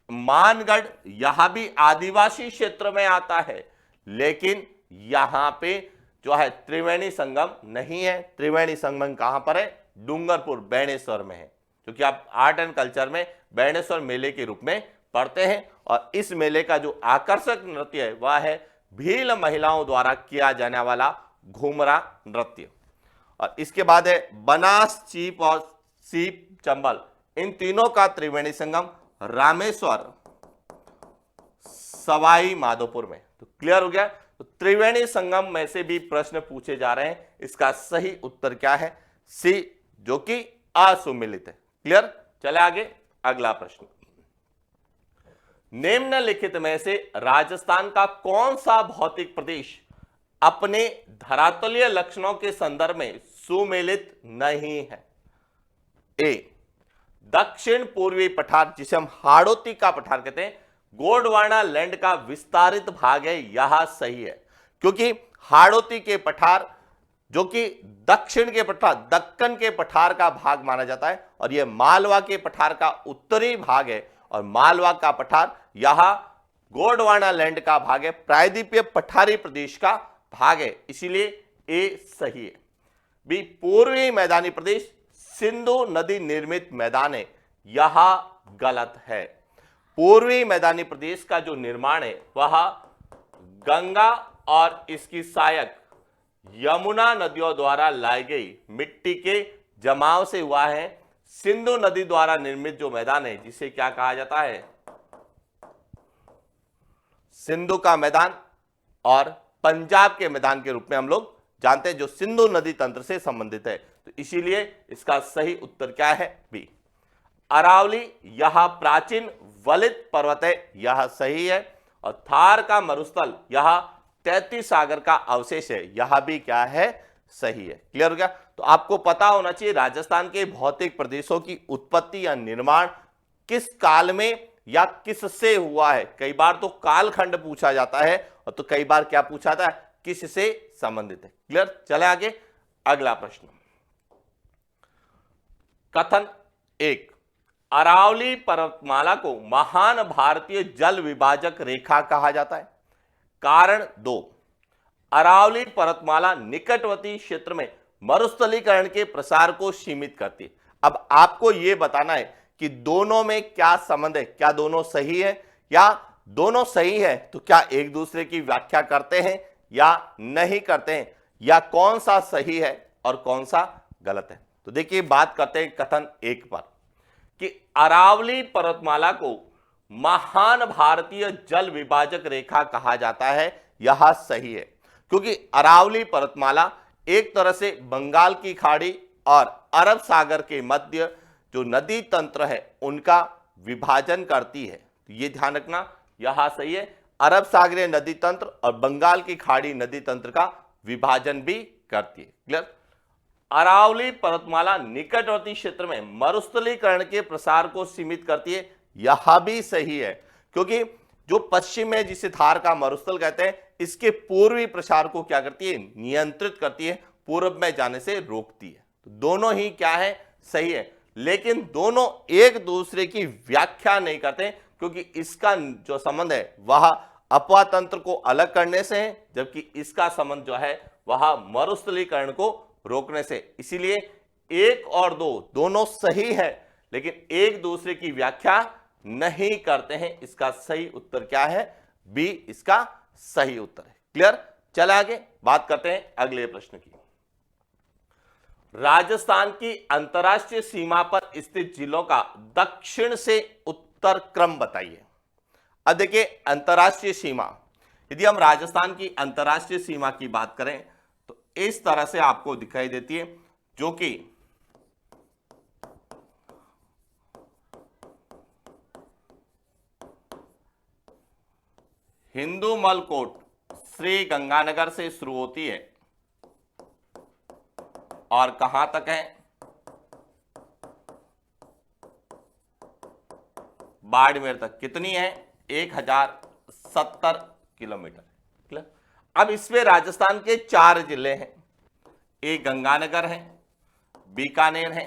मानगढ़ यहां भी आदिवासी क्षेत्र में आता है, लेकिन यहां पे जो है त्रिवेणी संगम नहीं है। त्रिवेणी संगम कहां पर है, डूंगरपुर बेणेश्वर में है, क्योंकि आप आर्ट एंड कल्चर में बेणेश्वर मेले के रूप में पढ़ते हैं। और इस मेले का जो आकर्षक नृत्य है वह है भील महिलाओं द्वारा किया जाने वाला घूमरा नृत्य। और इसके बाद है बनास, चीप और सीप चंबल। इन तीनों का त्रिवेणी संगम रामेश्वर, सवाई माधोपुर में। तो क्लियर हो गया। तो त्रिवेणी संगम में से भी प्रश्न पूछे जा रहे हैं, इसका सही उत्तर क्या है, सी, जो कि असुमेलित है। क्लियर। चले आगे, अगला प्रश्न। निम्नलिखित में से राजस्थान का कौन सा भौतिक प्रदेश अपने धरातलीय लक्षणों के संदर्भ में सुमेलित नहीं है। ए, दक्षिण पूर्वी पठार, जिसे हम हाड़ौती का पठार कहते हैं, गोंडवाना लैंड का विस्तारित भाग है, यह सही है, क्योंकि हाड़ौती के पठार जो कि दक्षिण के पठार, दक्कन के पठार का भाग माना जाता है, और यह मालवा के पठार का उत्तरी भाग है, और मालवा का पठार यहां गोंडवाना लैंड का भाग है, प्रायद्वीपीय पठारी प्रदेश का भाग है, इसीलिए ए सही है। बी, पूर्वी मैदानी प्रदेश सिंधु नदी निर्मित मैदान है, यह गलत है। पूर्वी मैदानी प्रदेश का जो निर्माण है वह गंगा और इसकी सहायक यमुना नदियों द्वारा लाई गई मिट्टी के जमाव से हुआ है। सिंधु नदी द्वारा निर्मित जो मैदान है, जिसे क्या कहा जाता है, सिंधु का मैदान और पंजाब के मैदान के रूप में हम लोग जानते हैं, जो सिंधु नदी तंत्र से संबंधित है। तो इसीलिए इसका सही उत्तर क्या है, बी। अरावली यह प्राचीन वलित पर्वत है, यह सही है। और थार का मरुस्थल यह 33 सागर का अवशेष है, यह भी क्या है, सही है। क्लियर हो गया। तो आपको पता होना चाहिए राजस्थान के भौतिक प्रदेशों की उत्पत्ति या निर्माण किस काल में या किससे हुआ है। कई बार तो कालखंड पूछा जाता है, और तो कई बार क्या पूछा जाता है, किससे संबंधित है। क्लियर। चले आगे, अगला प्रश्न। कथन 1, अरावली पर्वतमाला को महान भारतीय जल विभाजक रेखा कहा जाता है। कारण 2, अरावली पर्वतमाला निकटवर्ती क्षेत्र में मरुस्थलीकरण के प्रसार को सीमित करती है। अब आपको यह बताना है कि दोनों में क्या संबंध है, क्या दोनों सही है, या दोनों सही है तो क्या एक दूसरे की व्याख्या करते हैं या नहीं करते हैं, या कौन सा सही है और कौन सा गलत है। तो देखिए, बात करते हैं कथन 1 पर कि अरावली पर्वतमाला को महान भारतीय जल विभाजक रेखा कहा जाता है, यह सही है, क्योंकि अरावली पर्वतमाला एक तरह से बंगाल की खाड़ी और अरब सागर के मध्य जो नदी तंत्र है उनका विभाजन करती है। तो ये ध्यान रखना, यह सही है। अरब सागरीय नदी तंत्र और बंगाल की खाड़ी नदी तंत्र का विभाजन भी करती है। क्लियर। अरावली पर्वतमाला निकटवर्ती क्षेत्र में मरुस्थलीकरण के प्रसार को सीमित करती है, यह भी सही है, क्योंकि जो पश्चिम में जिसे थार का मरुस्थल कहते हैं, इसके पूर्वी प्रसार को क्या करती है, नियंत्रित करती है, पूर्व में जाने से रोकती है। तो दोनों ही क्या है, सही है, लेकिन दोनों एक दूसरे की व्याख्या नहीं करते, क्योंकि इसका जो संबंध है वह अपवा तंत्र को अलग करने से है, जबकि इसका संबंध जो है वह मरुस्थलीकरण को रोकने से। इसीलिए 1 और 2 दोनों सही है, लेकिन एक दूसरे की व्याख्या नहीं करते हैं। इसका सही उत्तर क्या है, बी इसका सही उत्तर है। क्लियर। चले आगे, बात करते हैं अगले प्रश्न की। राजस्थान की अंतरराष्ट्रीय सीमा पर स्थित जिलों का दक्षिण से उत्तर क्रम बताइए। अब देखिए, अंतरराष्ट्रीय सीमा, यदि हम राजस्थान की अंतरराष्ट्रीय सीमा की बात करें तो इस तरह से आपको दिखाई देती है, जो कि हिंदूमल कोट श्री गंगानगर से शुरू होती है और कहां तक है, बाड़मेर तक। कितनी है, 1070 किलोमीटर। अब इसमें राजस्थान के 4 जिले हैं, एक गंगानगर है, बीकानेर है,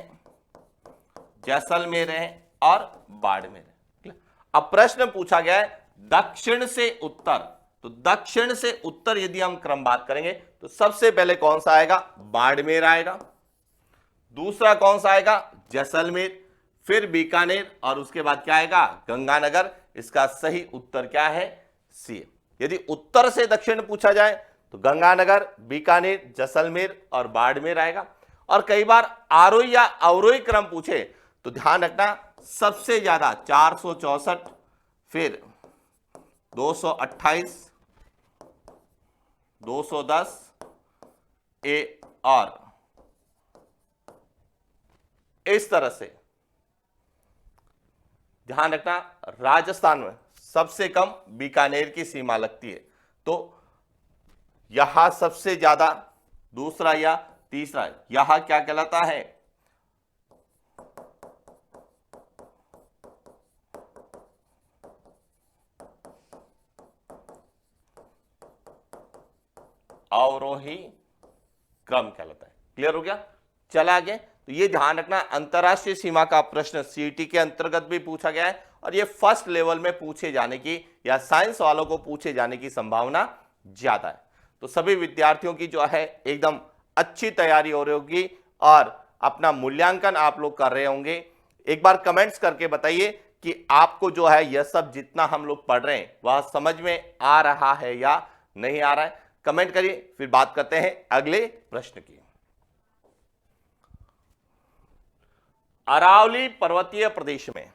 जैसलमेर है और बाड़मेर है। अब प्रश्न पूछा गया है दक्षिण से उत्तर, तो दक्षिण से उत्तर यदि हम क्रम बात करेंगे तो सबसे पहले कौन सा आएगा, बाड़मेर आएगा, दूसरा कौन सा आएगा, जैसलमेर, फिर बीकानेर, और उसके बाद क्या आएगा, गंगानगर। इसका सही उत्तर क्या है, सी। यदि उत्तर से दक्षिण पूछा जाए तो गंगानगर, बीकानेर, जैसलमेर और बाड़मेर आएगा। और कई बार आरोही या अवरोही क्रम पूछे तो ध्यान रखना, सबसे ज्यादा 464, फिर 228, 210 ए, और इस तरह से ध्यान रखना, राजस्थान में सबसे कम बीकानेर की सीमा लगती है। तो यहां सबसे ज्यादा, दूसरा या तीसरा, यहां क्या कहलाता है, अवरोही क्रम कहलाता है। क्लियर हो गया? चला आगे। तो ये ध्यान रखना, अंतरराष्ट्रीय सीमा का प्रश्न सीईटी के अंतर्गत भी पूछा गया है और ये फर्स्ट लेवल में पूछे जाने की या साइंस वालों को पूछे जाने की संभावना ज्यादा है। तो सभी विद्यार्थियों की जो है एकदम अच्छी तैयारी हो रही होगी और अपना मूल्यांकन आप लोग कर रहे होंगे। एक बार कमेंट्स करके बताइए कि आपको जो है यह सब जितना हम लोग पढ़ रहे हैं वह समझ में आ रहा है या नहीं आ रहा है। कमेंट करिए, फिर बात करते हैं अगले प्रश्न की। अरावली पर्वतीय प्रदेश में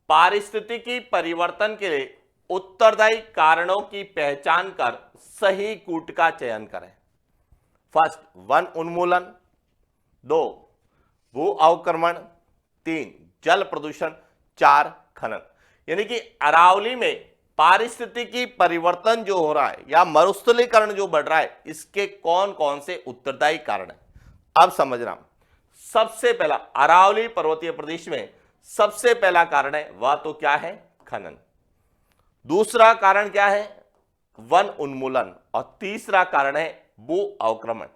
पारिस्थितिकी परिवर्तन के लिए उत्तरदायी कारणों की पहचान कर सही कूट का चयन करें। फर्स्ट, वन उन्मूलन, 2 भू अवक्रमण, 3 जल प्रदूषण, 4 खनन। यानी कि अरावली में पारिस्थितिकी परिवर्तन जो हो रहा है या मरुस्थलीकरण जो बढ़ रहा है, इसके कौन कौन से उत्तरदायी कारण है। अब समझना, सबसे पहला अरावली पर्वतीय प्रदेश में सबसे पहला कारण है वह तो क्या है, खनन। दूसरा कारण क्या है, वन उन्मूलन। और तीसरा कारण है भू अवक्रमण।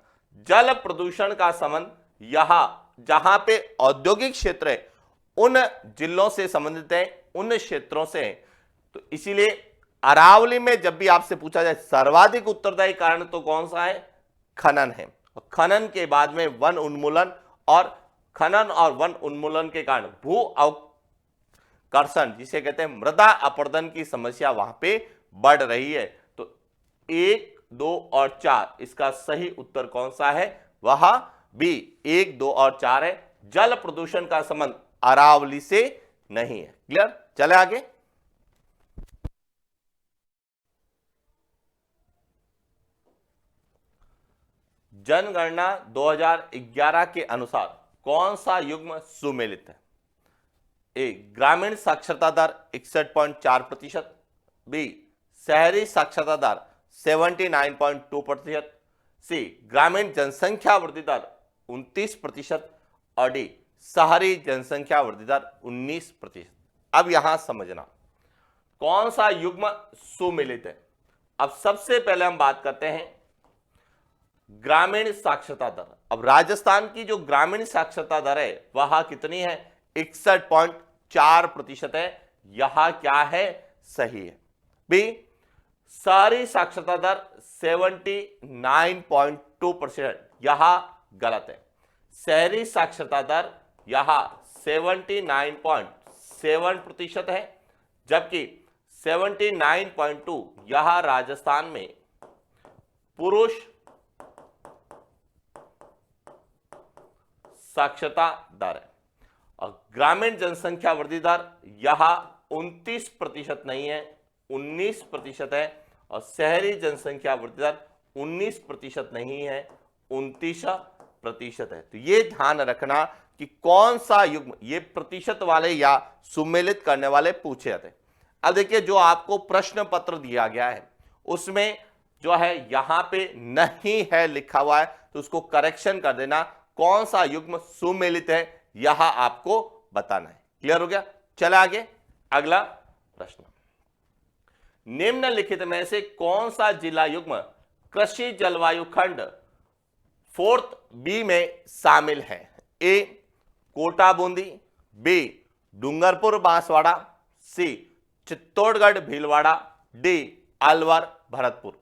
जल प्रदूषण का संबंध यहां जहां पे औद्योगिक क्षेत्र है उन जिलों से संबंधित है, उन क्षेत्रों से है। तो इसीलिए अरावली में जब भी आपसे पूछा जाए सर्वाधिक उत्तरदायी कारण तो कौन सा है, खनन है। और खनन के बाद में वन उन्मूलन, और खनन और वन उन्मूलन के कारण भू अवकर्षण जिसे कहते हैं मृदा अपरदन की समस्या वहां पे बढ़ रही है। तो 1, 2 और 4 इसका सही उत्तर कौन सा है, वह बी 1, 2 और 4 है। जल प्रदूषण का संबंध अरावली से नहीं है। क्लियर? चले आगे। जनगणना 2011 के अनुसार कौन सा युग्म सुमेलित है। ए ग्रामीण साक्षरता दर 61.4%, बी शहरी साक्षरता दर 79.2%, सी ग्रामीण जनसंख्या वृद्धि दर 29% और डी शहरी जनसंख्या वृद्धि दर 19%। अब यहां समझना कौन सा युग्म सुमेलित है। अब सबसे पहले हम बात करते हैं ग्रामीण साक्षरता दर। अब राजस्थान की जो ग्रामीण साक्षरता दर है वह कितनी है, 61.4% है। यहां क्या है, सही है। बी शहरी साक्षरता दर 79.2%, यहां गलत है। शहरी साक्षरता दर यहां 79.7% है, जबकि 79.2 यहां राजस्थान में पुरुष साक्षरता दर है। और ग्रामीण जनसंख्या वृद्धि दर यहां 29% नहीं है, 19% है। और शहरी जनसंख्या वृद्धि दर 19% नहीं है, 29% है। तो ये ध्यान रखना कि कौन सा युग्म, ये प्रतिशत वाले या सुमेलित करने वाले पूछे जाते हैं। अब देखिए, जो आपको प्रश्न पत्र दिया गया है उसमें जो है यहां पे नहीं है लिखा हुआ है, तो उसको करेक्शन कर देना। कौन सा युग्म सुमेलित है यह आपको बताना है। क्लियर हो गया? चला आगे। अगला प्रश्न, निम्नलिखित में से कौन सा जिला युग्म कृषि जलवायु खंड 4th बी में शामिल है। ए कोटा बूंदी, बी डूंगरपुर बांसवाड़ा, सी चित्तौड़गढ़ भीलवाड़ा, डी अलवर भरतपुर।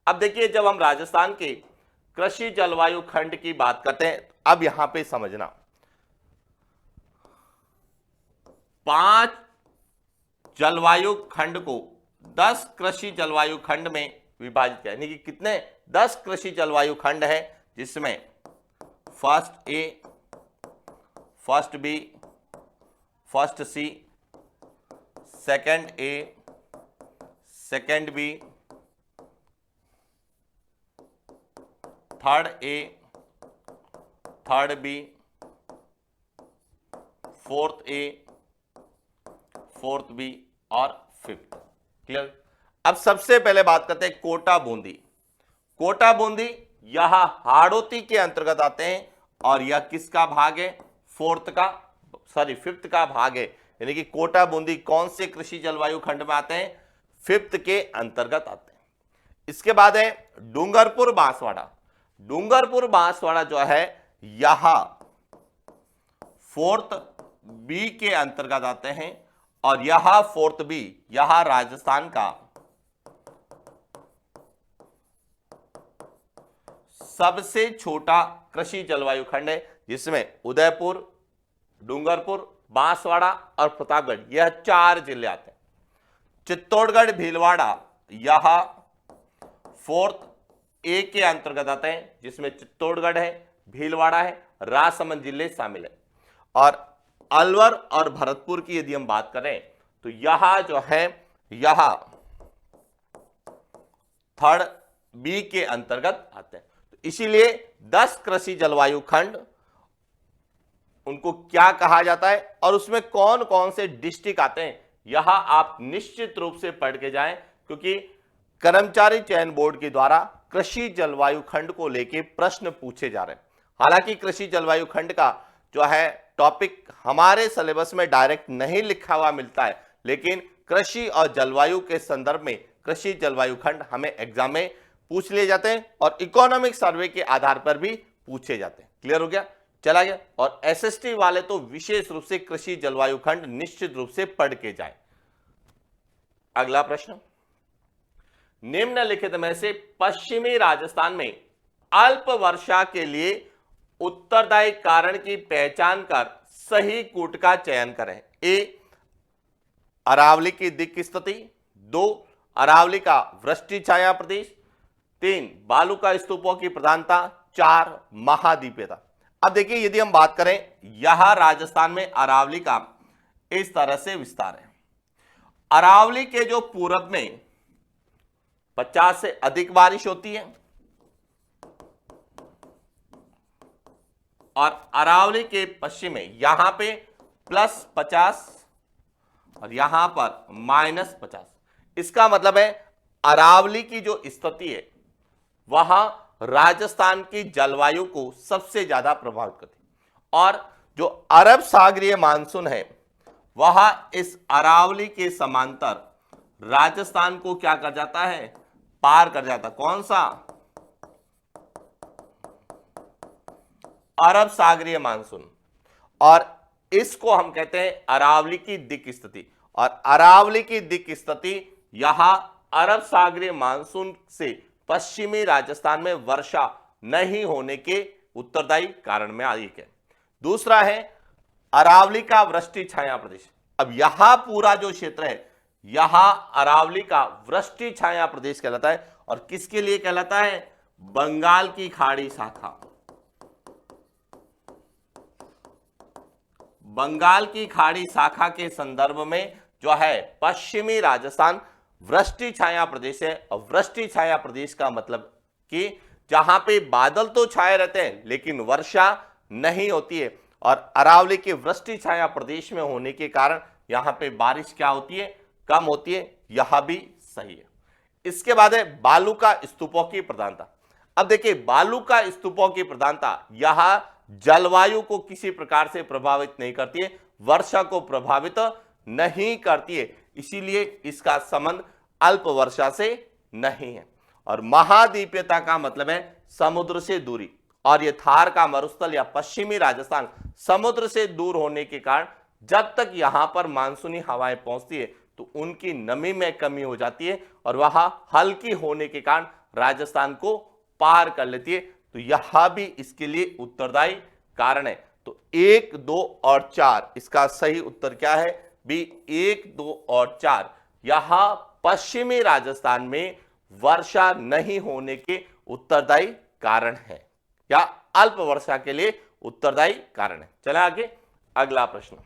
अब देखिए, जब हम राजस्थान के कृषि जलवायु खंड की बात करते हैं, अब यहां पे समझना 5 जलवायु खंड को 10 कृषि जलवायु खंड में विभाजित किया, यानी कि कितने, 10 कृषि जलवायु खंड है, जिसमें first A, first B, first C, second A, second B, third A, third B, fourth A, fourth B और फिफ्थ। क्लियर? अब सबसे पहले बात करते हैं कोटा बूंदी। कोटा बूंदी यह हाड़ौती के अंतर्गत आते हैं और यह किसका भाग है, फिफ्थ का भाग है। यानी कि कोटा बूंदी कौन से कृषि जलवायु खंड में आते हैं, फिफ्थ के अंतर्गत आते हैं। इसके बाद है डूंगरपुर बांसवाड़ा। डूंगरपुर बांसवाड़ा जो है यहां फोर्थ बी के अंतर्गत आते हैं और यहां फोर्थ बी यहां राजस्थान का सबसे छोटा कृषि जलवायु खंड है, जिसमें उदयपुर, डूंगरपुर, बांसवाड़ा और प्रतापगढ़ यह 4 जिले आते हैं। चित्तौड़गढ़ भीलवाड़ा यह फोर्थ ए के अंतर्गत आते हैं, जिसमें चित्तौड़गढ़ है, भीलवाड़ा है, राजसमंद जिले शामिल है। और अलवर और भरतपुर की यदि हम बात करें तो यह जो है यह थर्ड बी के अंतर्गत आते हैं। तो इसीलिए 10 कृषि जलवायु खंड उनको क्या कहा जाता है और उसमें कौन कौन से डिस्ट्रिक्ट आते हैं, यहां आप निश्चित रूप से पढ़ के जाएं, क्योंकि कर्मचारी चयन बोर्ड के द्वारा कृषि जलवायु खंड को लेके प्रश्न पूछे जा रहे हैं। हालांकि कृषि जलवायु खंड का जो है टॉपिक हमारे सिलेबस में डायरेक्ट नहीं लिखा हुआ मिलता है, लेकिन कृषि और जलवायु के संदर्भ में कृषि जलवायु खंड हमें एग्जाम में पूछ लिए जाते हैं और इकोनॉमिक सर्वे के आधार पर भी पूछे जाते हैं। क्लियर हो गया, चला गया। और एसएसटी वाले तो विशेष रूप से कृषि जलवायु खंड निश्चित रूप से पढ़ के जाए। अगला प्रश्न, निम्नलिखित में से पश्चिमी राजस्थान में अल्प वर्षा के लिए उत्तरदायी कारण की पहचान कर सही कूट का चयन करें। ए, अरावली की दिक् स्थिति, 2, अरावली का वृष्टि छाया प्रदेश, 3, बालू का स्तूपों की प्रधानता, 4, महाद्वीपीयता। अब देखिए यदि हम बात करें यहां राजस्थान में अरावली का इस तरह से विस्तार है। अरावली के जो पूरब में 50 से अधिक बारिश होती है और अरावली के पश्चिम में यहां पे +50 और यहां पर -50। इसका मतलब है अरावली की जो स्थिति है वहां राजस्थान की जलवायु को सबसे ज्यादा प्रभावित करती है और जो अरब सागरीय मानसून है वह इस अरावली के समांतर राजस्थान को क्या कर जाता है, पार कर जाता। कौन सा? अरब सागरीय मानसून। और इसको हम कहते हैं अरावली की दिक् स्थिति। और अरावली की दिक् स्थिति यहां अरब सागरीय मानसून से पश्चिमी राजस्थान में वर्षा नहीं होने के उत्तरदायी कारण में एक है। दूसरा है अरावली का वृष्टि छाया प्रदेश। अब यहां पूरा जो क्षेत्र है यहां अरावली का वृष्टि छाया प्रदेश कहलाता है और किसके लिए कहलाता है? बंगाल की खाड़ी शाखा। बंगाल की खाड़ी शाखा के संदर्भ में जो है पश्चिमी राजस्थान वृष्टि छाया प्रदेश है। और वृष्टि छाया प्रदेश का मतलब कि जहां पे बादल तो छाए रहते हैं लेकिन वर्षा नहीं होती है। और अरावली के वृष्टि छाया प्रदेश में होने के कारण यहां पे बारिश क्या होती है? कम होती है। यह भी सही है। इसके बाद है बालू का स्तूपों की प्रधानता। अब देखिए बालू का स्तूपों की प्रधानता यह जलवायु को किसी प्रकार से प्रभावित नहीं करती है, वर्षा को प्रभावित नहीं करती है, इसीलिए इसका संबंध अल्प वर्षा से नहीं है। और महाद्वीपीयता का मतलब है समुद्र से दूरी। और ये थार का मरुस्थल या पश्चिमी राजस्थान समुद्र से दूर होने के कारण जब तक यहां पर मानसूनी हवाएं पहुंचती है तो उनकी नमी में कमी हो जाती है और वह हल्की होने के कारण राजस्थान को पार कर लेती है। तो यह भी इसके लिए उत्तरदायी कारण है। तो 1, 2 और 4 इसका सही उत्तर क्या है? बी 1, 2 और 4 यहां पश्चिमी राजस्थान में वर्षा नहीं होने के उत्तरदायी कारण है या अल्प वर्षा के लिए उत्तरदायी कारण है। चले आगे, अगला प्रश्न,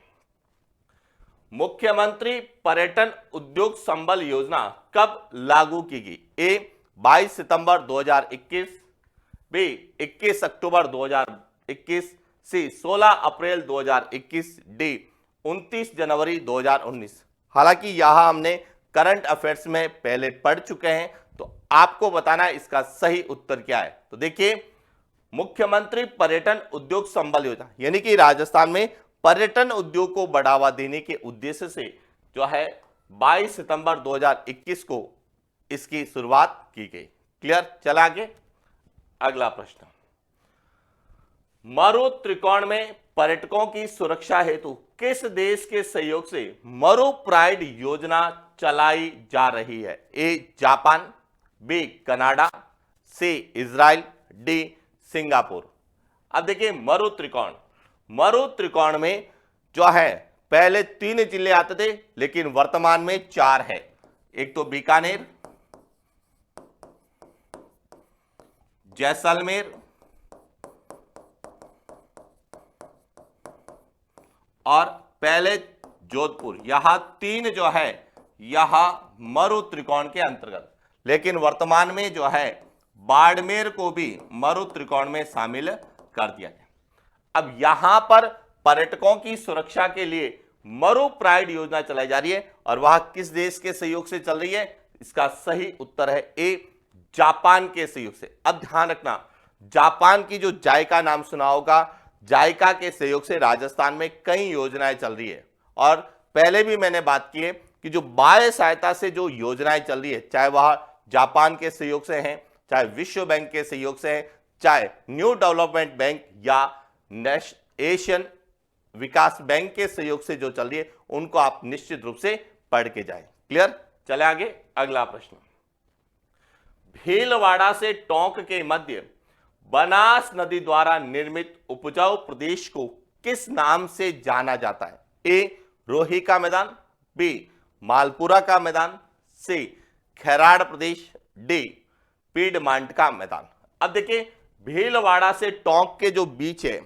मुख्यमंत्री पर्यटन उद्योग संबल योजना कब लागू की गई? ए 22 सितंबर 2021, बी 21 अक्टूबर 2021, सी 16 अप्रैल 2021, डी 29 जनवरी 2019। हालांकि यहां हमने करंट अफेयर्स में पहले पढ़ चुके हैं तो आपको बताना है इसका सही उत्तर क्या है। तो देखिए मुख्यमंत्री पर्यटन उद्योग संबल योजना यानी कि राजस्थान में पर्यटन उद्योग को बढ़ावा देने के उद्देश्य से जो है 22 सितंबर 2021 को इसकी शुरुआत की गई। क्लियर? चला आगे अगला प्रश्न। मरु त्रिकोण में पर्यटकों की सुरक्षा हेतु किस देश के सहयोग से मरु प्राइड योजना चलाई जा रही है? A Japan, B Canada, C Israel, D Singapore. अब देखिए मरु त्रिकोण में जो है पहले 3 जिले आते थे लेकिन वर्तमान में 4 है। एक तो बीकानेर, जैसलमेर और पहले जोधपुर। यहां 3 जो है यहां मरु त्रिकोण के अंतर्गत, लेकिन वर्तमान में जो है बाड़मेर को भी मरु त्रिकोण में शामिल कर दिया गया। अब यहां पर पर्यटकों की सुरक्षा के लिए मरु प्राइड योजना चलाई जा रही है और वह किस देश के सहयोग से चल रही है? इसका सही उत्तर है ए जापान के सहयोग से। अब ध्यान रखना, जापान की जो जाइका नाम सुना होगा, जाइका के सहयोग से राजस्थान में कई योजनाएं चल रही है। और पहले भी मैंने बात की है कि जो बाह्य सहायता से जो योजनाएं चल रही है, चाहे वह जापान के सहयोग से हैं, चाहे विश्व बैंक के सहयोग से है, चाहे न्यू डेवलपमेंट बैंक या एशियन विकास बैंक के सहयोग से जो चल रही है, उनको आप निश्चित रूप से पढ़ के जाएं। क्लियर? चले आगे अगला प्रश्न। भीलवाड़ा से टोंक के मध्य बनास नदी द्वारा निर्मित उपजाऊ प्रदेश को किस नाम से जाना जाता है? ए रोही का मैदान, बी मालपुरा का मैदान, सी खैराड़ प्रदेश, डी पीडमांट का मैदान। अब देखिए भीलवाड़ा से टोंक के जो बीच है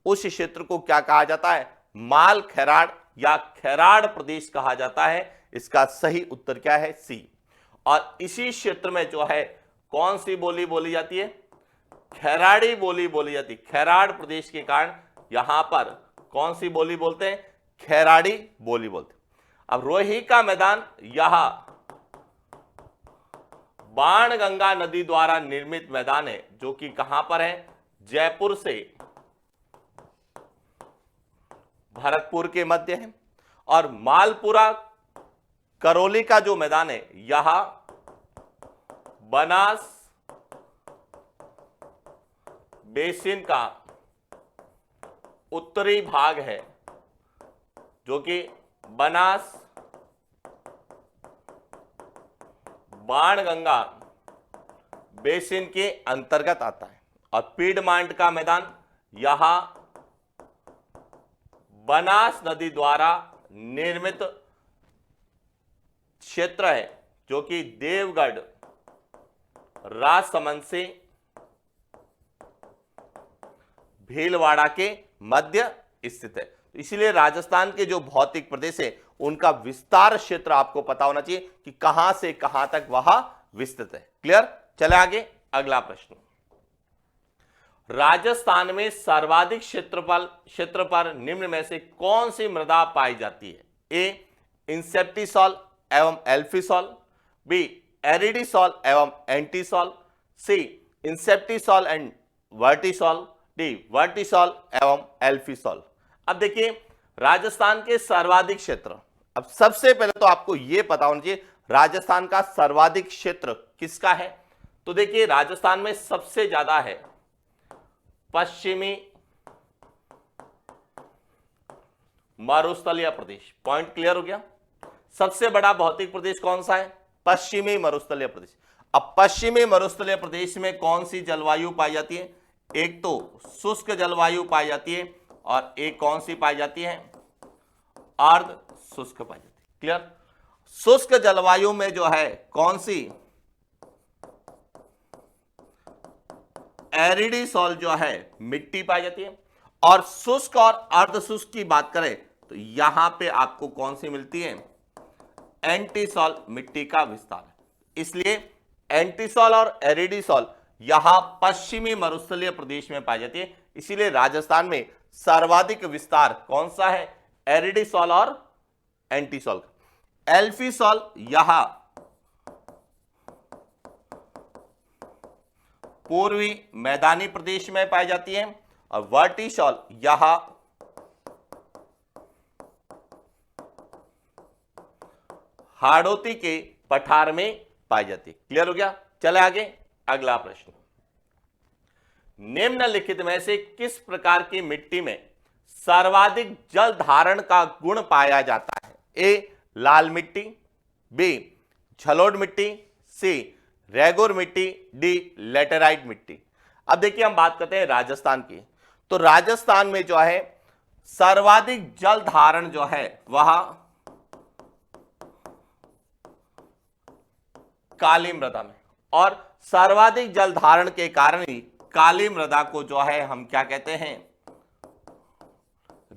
उस क्षेत्र को क्या कहा जाता है? माल खैराड़ या खैराड़ प्रदेश कहा जाता है। इसका सही उत्तर क्या है? सी। और इसी क्षेत्र में जो है कौन सी बोली बोली जाती है? खैराड़ी बोली बोली जाती है। खैराड़ प्रदेश के कारण यहां पर कौन सी बोली बोलते हैं? खैराड़ी बोली बोलते हैं। अब रोही का मैदान यहां बाणगंगा नदी द्वारा निर्मित मैदान है जो कि कहां पर है? जयपुर से भरतपुर के मध्य है। और मालपुरा करौली का जो मैदान है यहां बनास बेसिन का उत्तरी भाग है जो कि बनास बाणगंगा बेसिन के अंतर्गत आता है। और पीडमांट का मैदान यहां बनास नदी द्वारा निर्मित क्षेत्र है जो कि देवगढ़ राजसमंद से भीलवाड़ा के मध्य स्थित है। इसलिए राजस्थान के जो भौतिक प्रदेश है उनका विस्तार क्षेत्र आपको पता होना चाहिए कि कहां से कहां तक वह विस्तृत है। क्लियर? चले आगे अगला प्रश्न। राजस्थान में सर्वाधिक क्षेत्र पर निम्न में से कौन सी मृदा पाई जाती है? ए इंसेप्टिसॉल एवं एल्फिसॉल, बी एरिडिसॉल एवं एंटीसॉल, सी इंसेप्टिसॉल एंड वर्टिसॉल, डी वर्टिसॉल एवं एल्फिसॉल। अब देखिए राजस्थान के सर्वाधिक क्षेत्र, अब सबसे पहले तो आपको यह पता होना चाहिए राजस्थान का सर्वाधिक क्षेत्र किसका है। तो देखिए राजस्थान में सबसे ज्यादा है पश्चिमी मरुस्थलीय प्रदेश। पॉइंट क्लियर हो गया? सबसे बड़ा भौतिक प्रदेश कौन सा है? पश्चिमी मरुस्थलीय प्रदेश। अब पश्चिमी मरुस्थलीय प्रदेश में कौन सी जलवायु पाई जाती है? एक तो शुष्क जलवायु पाई जाती है और एक कौन सी पाई जाती है? अर्ध शुष्क पाई जाती है। क्लियर? शुष्क जलवायु में जो है कौन सी? एरिडिसॉल जो है मिट्टी पाई जाती है। और शुष्क और अर्ध शुष्क की बात करें तो यहां पे आपको कौन सी मिलती है? एंटीसॉल मिट्टी का विस्तार है। इसलिए एंटीसॉल और एरिडिसॉल यहां पश्चिमी मरुस्थलीय प्रदेश में पाई जाती है। इसीलिए राजस्थान में सर्वाधिक विस्तार कौन सा है? एरिडिसॉल और एंटीसॉल का। एल्फिसॉल यहां पूर्वी मैदानी प्रदेश में पाई जाती है और वर्टिसॉल यहां हाड़ौती के पठार में पाई जाती है। क्लियर हो गया? चले आगे, अगला प्रश्न। निम्नलिखित में से किस प्रकार की मिट्टी में सर्वाधिक जल धारण का गुण पाया जाता है? ए लाल मिट्टी, बी जलोढ़ मिट्टी, सी रेगुर मिट्टी, डी लेटेराइट मिट्टी। अब देखिए हम बात करते हैं राजस्थान की। तो राजस्थान में जो है सर्वाधिक जल धारण जो है वह काली मृदा में, और सर्वाधिक जल धारण के कारण ही काली मृदा को जो है हम क्या कहते हैं?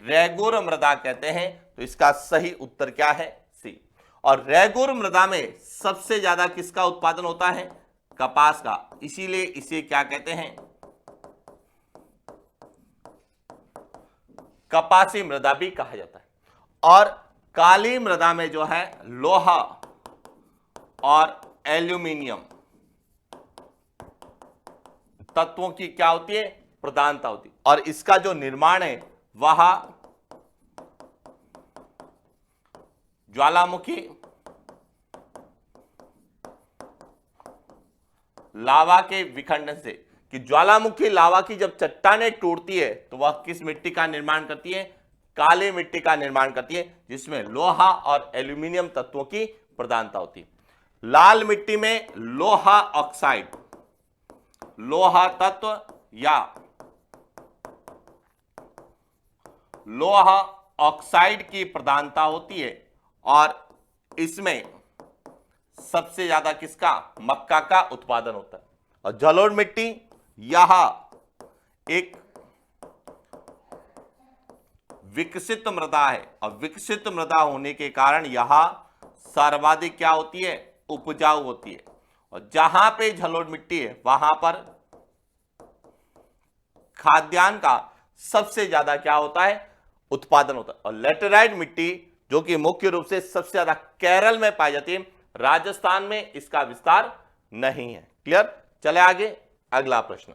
रेगुर मृदा कहते हैं। तो इसका सही उत्तर क्या है? सी। और रेगुर मृदा में सबसे ज्यादा किसका उत्पादन होता है? कपास का, इसीलिए इसे क्या कहते हैं? कपासी मृदा भी कहा जाता है। और काली मृदा में जो है लोहा और एल्यूमिनियम तत्वों की क्या होती है? प्रधानता होती है। और इसका जो निर्माण है वह ज्वालामुखी लावा के विखंडन से, कि ज्वालामुखी लावा की जब चट्टानें टूटती है तो वह किस मिट्टी का निर्माण करती है? काली मिट्टी का निर्माण करती है, जिसमें लोहा और एल्यूमिनियम तत्वों की प्रधानता होती है। लाल मिट्टी में लोहा ऑक्साइड, लोहा तत्व या लोहा ऑक्साइड की प्रधानता होती है, और इसमें सबसे ज्यादा किसका? मक्का का उत्पादन होता है। और जलोढ़ मिट्टी यह एक विकसित मृदा है, और विकसित मृदा होने के कारण यह सर्वाधिक क्या होती है? उपजाऊ होती है। और जहां पे जलोढ़ मिट्टी है वहां पर खाद्यान्न का सबसे ज्यादा क्या होता है? उत्पादन होता है। और लेटेराइट मिट्टी जो कि मुख्य रूप से सबसे ज्यादा केरल में पाई जाती है, राजस्थान में इसका विस्तार नहीं है। क्लियर? चले आगे, अगला प्रश्न।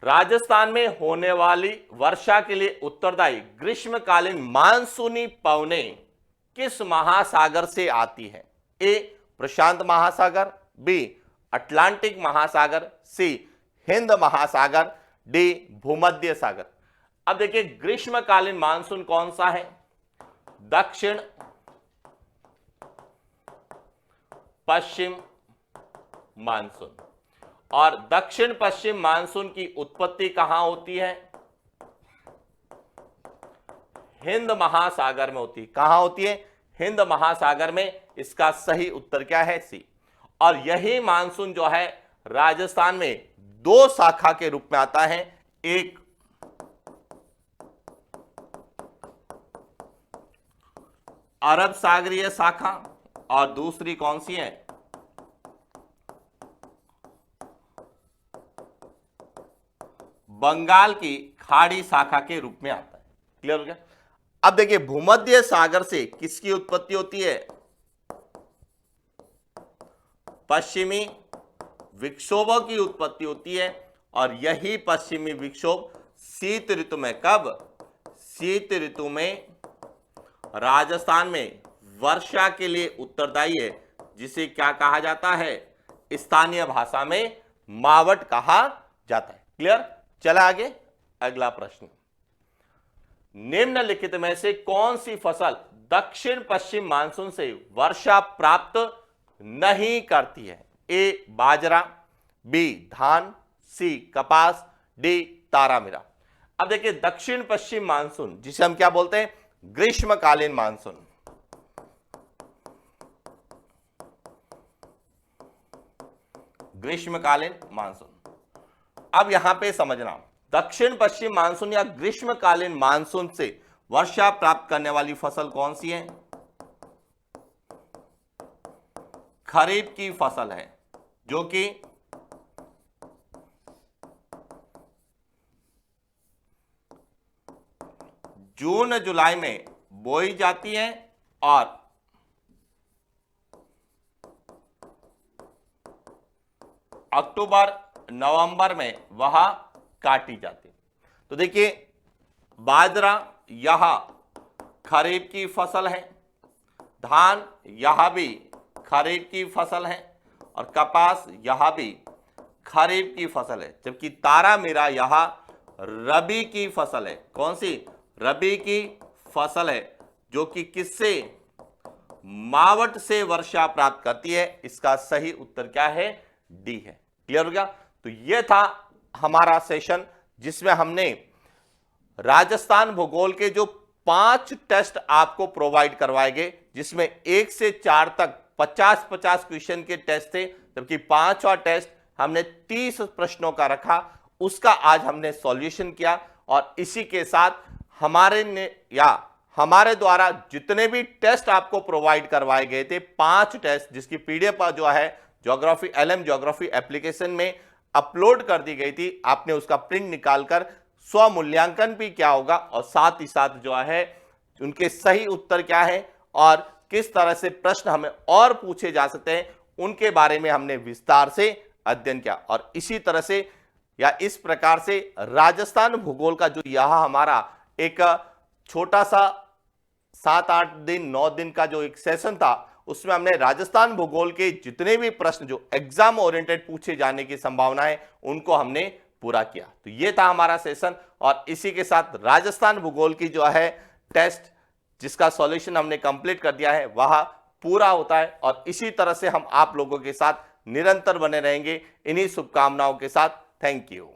राजस्थान में होने वाली वर्षा के लिए उत्तरदायी ग्रीष्मकालीन मानसूनी पवनें किस महासागर से आती है? ए प्रशांत महासागर, बी अटलांटिक महासागर, सी हिंद महासागर, डी भूमध्य सागर। अब देखिए ग्रीष्मकालीन मानसून कौन सा है? दक्षिण पश्चिम मानसून। और दक्षिण पश्चिम मानसून की उत्पत्ति कहां होती है? हिंद महासागर में होती है। कहां होती है? हिंद महासागर में। इसका सही उत्तर क्या है? सी। और यही मानसून जो है राजस्थान में दो शाखा के रूप में आता है, एक अरब सागरीय शाखा और दूसरी कौन सी है? बंगाल की खाड़ी शाखा के रूप में आता है। क्लियर हो गया? अब देखिए भूमध्य सागर से किसकी उत्पत्ति होती है? पश्चिमी विक्षोभों की उत्पत्ति होती है। और यही पश्चिमी विक्षोभ शीत ऋतु में, कब? शीत ऋतु में राजस्थान में वर्षा के लिए उत्तरदायी है, जिसे क्या कहा जाता है? स्थानीय भाषा में मावट कहा जाता है। क्लियर? चला आगे, अगला प्रश्न। निम्नलिखित में से कौन सी फसल दक्षिण पश्चिम मानसून से वर्षा प्राप्त नहीं करती है? ए बाजरा, बी धान, सी कपास, डी तारामीरा। अब देखिए दक्षिण पश्चिम मानसून जिसे हम क्या बोलते हैं? ग्रीष्मकालीन मानसून। ग्रीष्मकालीन मानसून। अब यहां पे समझना, दक्षिण पश्चिम मानसून या ग्रीष्मकालीन मानसून से वर्षा प्राप्त करने वाली फसल कौन सी है? खरीफ की फसल है, जो कि जून जुलाई में बोई जाती है और अक्टूबर नवंबर में वह काटी जाती है। तो देखिए बाजरा यह खरीफ की फसल है, धान यह भी खरीफ की फसल है और कपास यहां भी खरीफ की फसल है, जबकि तारामीरा यहां रबी की फसल है। कौन सी? रबी की फसल है, जो कि किससे? मावट से वर्षा प्राप्त करती है। इसका सही उत्तर क्या है? डी है। क्लियर हो गया? तो यह था हमारा सेशन जिसमें हमने राजस्थान भूगोल के जो 5 टेस्ट आपको प्रोवाइड करवाए गए, जिसमें 1 से 4 तक 50-50 क्वेश्चन के टेस्ट थे, जबकि 5वां टेस्ट हमने 30 प्रश्नों का रखा, उसका आज हमने सॉल्यूशन किया। और इसी के साथ हमारे द्वारा जितने भी टेस्ट आपको प्रोवाइड करवाए गए थे, 5 टेस्ट, जिसकी पीडीएफ जो है ज्योग्राफी LM ज्योग्राफी एप्लीकेशन में अपलोड कर दी गई थी, आपने उसका प्रिंट निकालकर स्व मूल्यांकन भी क्या होगा और साथ ही साथ जो है उनके सही उत्तर क्या है और किस तरह से प्रश्न हमें और पूछे जा सकते हैं, उनके बारे में हमने विस्तार से अध्ययन किया। और इसी तरह से या इस प्रकार से राजस्थान भूगोल का जो यह हमारा एक छोटा सा 7-8 दिन 9 दिन का जो एक सेशन था, उसमें हमने राजस्थान भूगोल के जितने भी प्रश्न जो एग्जाम ओरिएंटेड पूछे जाने की संभावना है, उनको हमने पूरा किया। तो ये था हमारा सेशन और इसी के साथ राजस्थान भूगोल की जो है टेस्ट जिसका सॉल्यूशन हमने कंप्लीट कर दिया है, वह पूरा होता है। और इसी तरह से हम आप लोगों के साथ निरंतर बने रहेंगे। इन्हीं शुभकामनाओं के साथ थैंक यू।